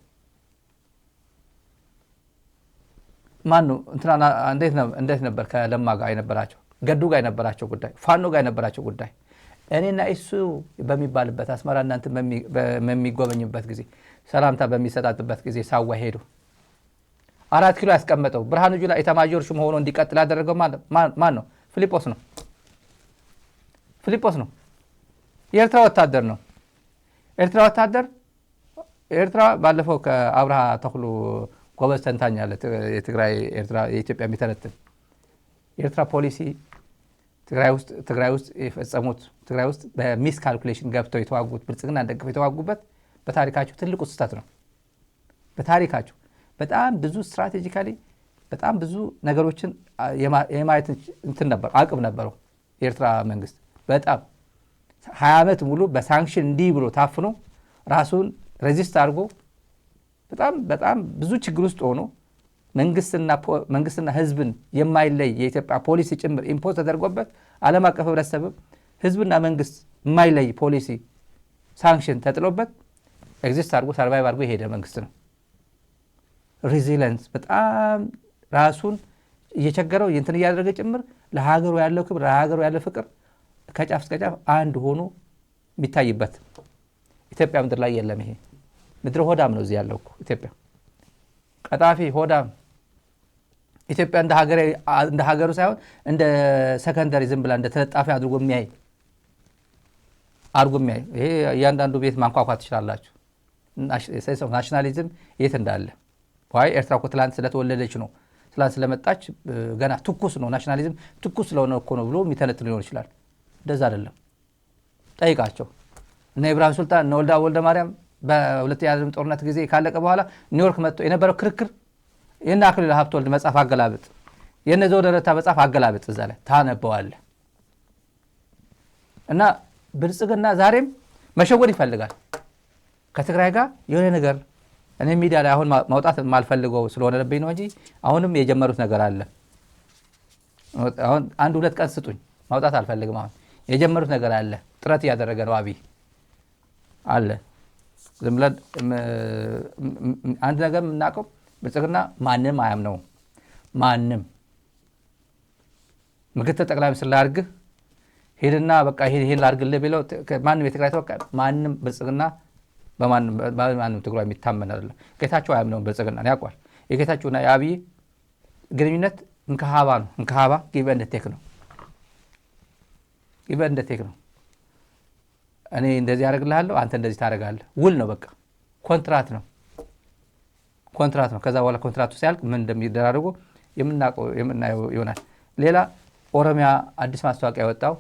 ማን ነው እንትና እንዴት ነበር ከለማ ጋር የነበራቸው ገዱ ጋር የነበራቸው ጉዳይ ፋኖ ጋር የነበራቸው ጉዳይ እኔና እሱ በሚባልበት አስመራ እናንተ በሚጎበኝበት ጊዜ ሰላምታ በሚሰጣጥበት ጊዜ ሳዋ ሄዱ 4 ኪሎ ያስቀመጠው ብርሃኑ ጁላ ኢታማዦር ሹም ሆኖ እንዲቀጥል ያደረገው ማን ነው? ፊሊጶስ ነው። የኤርትራ ወታደር ነው። ኤርትራ ባለፈው ከአብርሃ ተክሉ ጎበዝ ተንታኝ አለ የትግራይ ኤርትራ የኢትዮጵያ የሚተነትን የኤርትራ ፖሊሲ ትግራይ ውስጥ የፈጸሙት ትግራይ ውስጥ በሚስ ካልኩሌሽን ገብተው የተዋጉት ብልጽግና ደግፈው የተዋጉበት በታሪካቸው ትልቁ ስህተት ነው። በታሪካቸው በጣም ብዙ ስትራቴጂካሊ በጣም ብዙ ነገሮችን የማየት እንትን ነበር አቅም ነበረው የኤርትራ መንግስት። በጣም 20 ዓመት ሙሉ በሳንክሽን እንዲህ ብሎ ታፍኖ ራሱን ሬዚስት አድርጎ በጣም ብዙ ችግር ውስጥ ሆኖ መንግስትና ህዝብን የማይለይ የኢትዮጵያ ፖሊሲ ጭምር ኢምፖዝ ተደርጎበት ዓለም አቀፍ ህብረተሰብ ህዝብና መንግስት የማይለይ ፖሊሲ ሳንክሽን ተጥሎበት ኤግዚስት አድርጎ ሰርቫይቭ አድርጎ የሄደ መንግስት ነው። ሬዚሊየንስ በጣም ራሱን እየቸገረው እንትን እያደረገ ጭምር ለሀገሩ ያለው ክብር ለሀገሩ ያለው ፍቅር ከጫፍ እስከ ጫፍ አንድ ሆኖ የሚታይበት ኢትዮጵያ ምድር ላይ የለም። ይሄ ምድር ሆዳም ነው። እዚህ ያለው ኢትዮጵያ ቀጣፊ ሆዳም ኢትዮጵያ እንደ ሀገሩ ሳይሆን እንደ ሰከንደሪ ዝም ብላ እንደ ተለጣፊ አድርጎ የሚያይ ይሄ እያንዳንዱ ቤት ማንኳኳት ትችላላችሁ። ናሽናሊዝም የት እንዳለ ዋይ ኤርትራ እኮ ትላንት ስለተወለደች ነው ትላንት ስለመጣች ገና ትኩስ ነው ናሽናሊዝም ትኩስ ስለሆነ እኮ ነው ብሎ የሚተነትን ሊሆን ይችላል። እንደዛ አይደለም። ጠይቃቸው እነ ኢብራሂም ሱልጣን እነ ወልደ ማርያም በሁለተኛ ዓለም ጦርነት ጊዜ ካለቀ በኋላ ኒውዮርክ መጥቶ የነበረው ክርክር የነ አክሊሉ ሀብተወልድ መጽሐፍ አገላብጥ የነ ዘውዴ ረታ መጽሐፍ አገላብጥ እዛ ላይ ታነበዋለህ። እና ብልጽግና ዛሬም መሸወድ ይፈልጋል ከትግራይ ጋር የሆነ ነገር እኔ ሚዲያ ላይ አሁን ማውጣት የማልፈልገው ስለሆነብኝ ነው እንጂ አሁንም የጀመሩት ነገር አለ። አሁን 1-2 ቀን ስጡኝ ማውጣት አልፈልግም። አሁን የጀመሩት ነገር አለ። ጥረት እያደረገ ነው አብይ አለ። ዝም ብለን አንድ ነገር የምናውቀው ብልጽግና ማንም አያምነው። ማንም ምክትል ጠቅላይ ሚኒስትር ላድርግህ ሄድና በቃ ይሄን ላድርግልህ ቢለው ማንም የትግራይ ተወካይ ማንም ብልጽግና በማንም ትግራይ የሚታመን አይደለም። ጌታቸው አያምነውም ብልጽግና ያውቃል። የጌታቸውና የአብይ ግንኙነት እንከሃባ ነው። እንከሃባ ጊቭ ኤንድ ቴክ ነው። ጊቭ ኤንድ ቴክ ነው። እኔ እንደዚህ ያደርግልሃለሁ አንተ እንደዚህ ታደርጋለህ። ውል ነው በቃ ኮንትራት ነው። ከዛ በኋላ ኮንትራቱ ሲያልቅ ምን እንደሚደራረጉ የምናየው ይሆናል። ሌላ ኦሮሚያ አዲስ ማስታወቂያ ያወጣው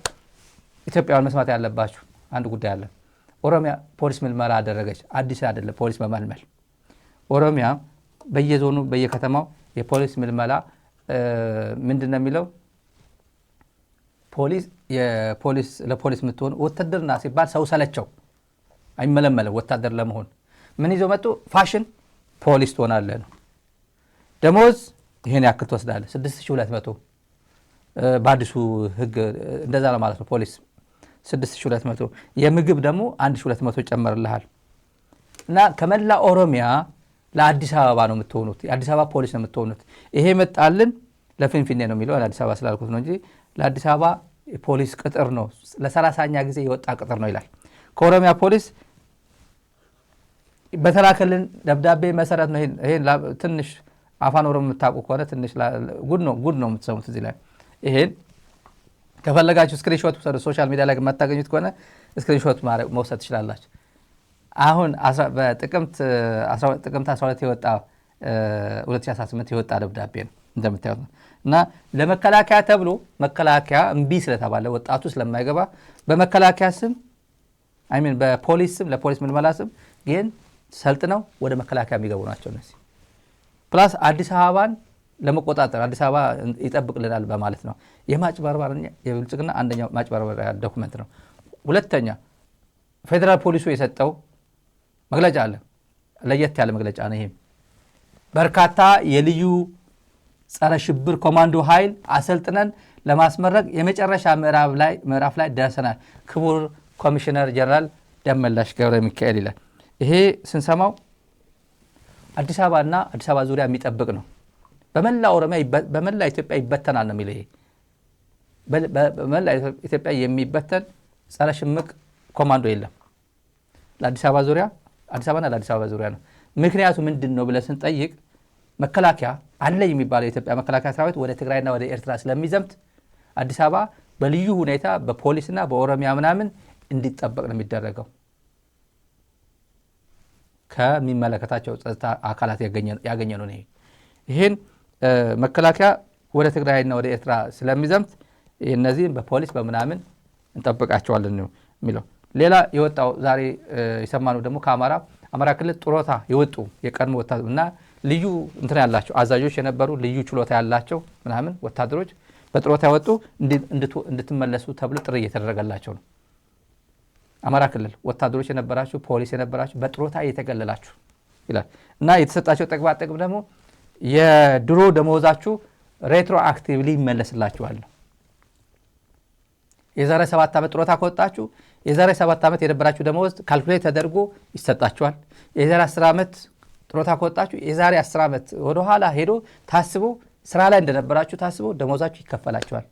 ኢትዮጵያውያን መስማት ያለባችሁ አንድ ጉዳይ አለ። ኦሮሚያ ፖሊስ ምልመላ አደረገች። አዲስ አይደለም ፖሊስ መመልመል። ኦሮሚያ በየዞኑ በየከተማው የፖሊስ ምልመላ ምንድነው የሚለው ለፖሊስ የምትሆን ወታደርና ሲባል ሰው ሰለቸው አይመለመለም። ወታደር ለመሆን ምን ይዞ መጡ? ፋሽን ፖሊስ ትሆናለህ ነው። ደሞዝ ይሄን ያክል ትወስዳለህ 6200 በአዲሱ ህግ እንደዛ ነው ማለት ነው። ፖሊስ 6200 የምግብ ደግሞ 1200 ጨመርልሃል። እና ከመላ ኦሮሚያ ለአዲስ አበባ ነው የምትሆኑት። የአዲስ አበባ ፖሊስ ነው የምትሆኑት። ይሄ መጣልን ለፊንፊኔ ነው የሚለው ለአዲስ አበባ ስላልኩት ነው እንጂ ለአዲስ አበባ ፖሊስ ቅጥር ነው። ለ30ኛ ጊዜ የወጣ ቅጥር ነው ይላል። ከኦሮሚያ ፖሊስ በተላከልን ደብዳቤ መሰረት ነው። ይሄን ትንሽ አፋን ኦሮሞ የምታውቁ ከሆነ ትንሽ ጉድ ነው የምትሰሙት እዚህ ላይ። ይሄን ከፈለጋችሁ ስክሪንሾት ወሰዱ። ሶሻል ሚዲያ ላይ የማታገኙት ከሆነ ስክሪንሾት መውሰድ ትችላላችሁ። አሁን በጥቅምት 12 የወጣ 2018 የወጣ ደብዳቤ ነው እንደምታዩት ነው። እና ለመከላከያ ተብሎ መከላከያ እምቢ ስለተባለ ወጣቱ ስለማይገባ በመከላከያ ስም በፖሊስ ስም ለፖሊስ ምልመላ ስም ግን ሰልጥነው ወደ መከላከያ የሚገቡ ናቸው እነዚህ። ፕላስ አዲስ አበባን ለመቆጣጠር አዲስ አበባ ይጠብቅልናል በማለት ነው። የማጭበርበርኛ የብልጽግና አንደኛው ማጭበርበሪያ ዶክመንት ነው። ሁለተኛ ፌዴራል ፖሊሱ የሰጠው መግለጫ አለ። ለየት ያለ መግለጫ ነው። ይሄም በርካታ የልዩ ጸረ ሽብር ኮማንዶ ኃይል አሰልጥነን ለማስመረቅ የመጨረሻ ምዕራፍ ላይ ደርሰናል። ክቡር ኮሚሽነር ጀነራል ደመላሽ ገብረ ሚካኤል ይላል። ይሄ ስንሰማው አዲስ አበባና አዲስ አበባ ዙሪያ የሚጠብቅ ነው። በመላ ኦሮሚያ በመላ ኢትዮጵያ ይበተናል ነው የሚለው። ይሄ በመላ ኢትዮጵያ የሚበተን ጸረ ሽምቅ ኮማንዶ የለም። ለአዲስ አበባ ዙሪያ አዲስ አበባና ለአዲስ አበባ ዙሪያ ነው። ምክንያቱ ምንድን ነው ብለን ስንጠይቅ መከላከያ አለ የሚባለው የኢትዮጵያ መከላከያ ሰራዊት ወደ ትግራይና ወደ ኤርትራ ስለሚዘምት አዲስ አበባ በልዩ ሁኔታ በፖሊስና በኦሮሚያ ምናምን እንዲጠበቅ ነው የሚደረገው። ከሚመለከታቸው ጸጥታ አካላት ያገኘ ነው። ይሄን መከላከያ ወደ ትግራይና ወደ ኤርትራ ስለሚዘምት እነዚህን በፖሊስ በምናምን እንጠብቃቸዋለን ነው የሚለው። ሌላ የወጣው ዛሬ የሰማነው ደግሞ ከአማራ ክልል ጡረታ የወጡ የቀድሞ ወታደሮች እና ልዩ እንትን ያላቸው አዛዦች የነበሩ ልዩ ችሎታ ያላቸው ምናምን ወታደሮች በጡረታ ያወጡ እንድትመለሱ ተብሎ ጥሪ እየተደረገላቸው ነው። አማራ ክልል ወታደሮች የነበራችሁ ፖሊስ የነበራችሁ በጡረታ እየተገለላችሁ ይላል እና የተሰጣቸው ጥቅም ደግሞ የድሮ ደመወዛችሁ ሬትሮ አክቲቭሊ ይመለስላችኋል። የዛሬ 7 ዓመት ጡረታ ከወጣችሁ የዛሬ 7 ዓመት የነበራችሁ ደመወዝ ካልኩሌት ተደርጎ ይሰጣችኋል። የዛሬ 10 ዓመት ጡረታ ከወጣችሁ የዛሬ 10 ዓመት ወደ ኋላ ሄዶ ታስቦ ስራ ላይ እንደነበራችሁ ታስቦ ደመወዛችሁ ይከፈላችኋል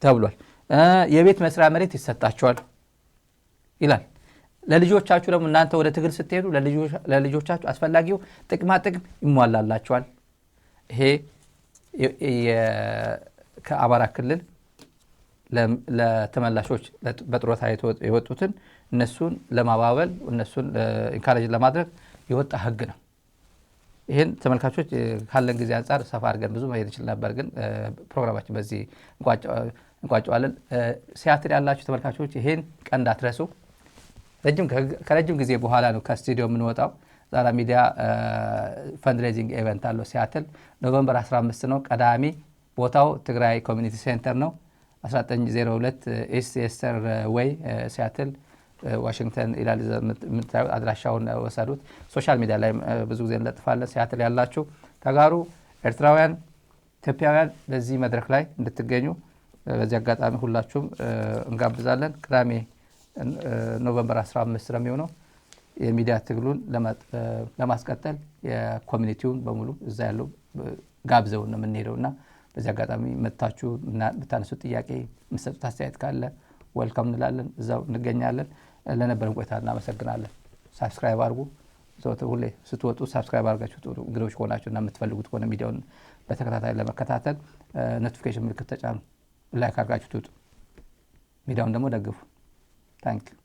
ተብሏል። የቤት መስሪያ መሬት ይሰጣችኋል ይላል። ለልጆቻችሁ ደግሞ እናንተ ወደ ትግል ስትሄዱ ለልጆቻችሁ አስፈላጊው ጥቅማ ጥቅም ይሟላላችኋል። ይሄ ከአማራ ክልል ለተመላሾች በጡረታ የወጡትን እነሱን ለማባበል እነሱን ኢንካሬጅ ለማድረግ የወጣ ህግ ነው። ይሄን ተመልካቾች ካለን ጊዜ አንፃር ሰፋ አድርገን ብዙ መሄድ እንችል ነበር፣ ግን ፕሮግራማችን በዚህ እንቋጨዋለን። ሲያትል ያላችሁ ተመልካቾች ይሄን ቀን እንዳትረሱ። ከረጅም ጊዜ በኋላ ነው ከስቱዲዮ የምንወጣው። ዛራ ሚዲያ ፈንድሬዚንግ ኢቨንት አለው ሲያትል ኖቨምበር 15 ነው። ቀዳሚ ቦታው ትግራይ ኮሚኒቲ ሴንተር ነው። 1902 ኢስት ኤስተር ዌይ ሲያትል ዋሽንግተን ይላል። የምታዩት አድራሻውን ወሰዱት። ሶሻል ሚዲያ ላይ ብዙ ጊዜ እንለጥፋለን። ሲያትል ያላችሁ ተጋሩ። ኤርትራውያን፣ ኢትዮጵያውያን በዚህ መድረክ ላይ እንድትገኙ በዚህ አጋጣሚ ሁላችሁም እንጋብዛለን። ቅዳሜ ኖቨምበር 15 ነው የሚሆነው። የሚዲያ ትግሉን ለማስቀጠል የኮሚኒቲውን በሙሉ እዛ ያለው ጋብዘውን ነው የምንሄደውና በዚህ አጋጣሚ መጥታችሁ ብታነሱት ጥያቄ የምትሰጡት አስተያየት ካለ ወልካም እንላለን። እዛው እንገኛለን። ለነበረን ቆይታ እናመሰግናለን። ሳብስክራይብ አድርጉ። ሁሌ ስትወጡ ሳብስክራይብ አድርጋችሁ እንግዶች ከሆናችሁ እና የምትፈልጉት ከሆነ ሚዲያውን በተከታታይ ለመከታተል ኖቲፊኬሽን ምልክት ተጫኑ። ላይክ አድርጋችሁ ትውጡ። ሚዲያውን ደግሞ ደግፉ። ታንክ ዩ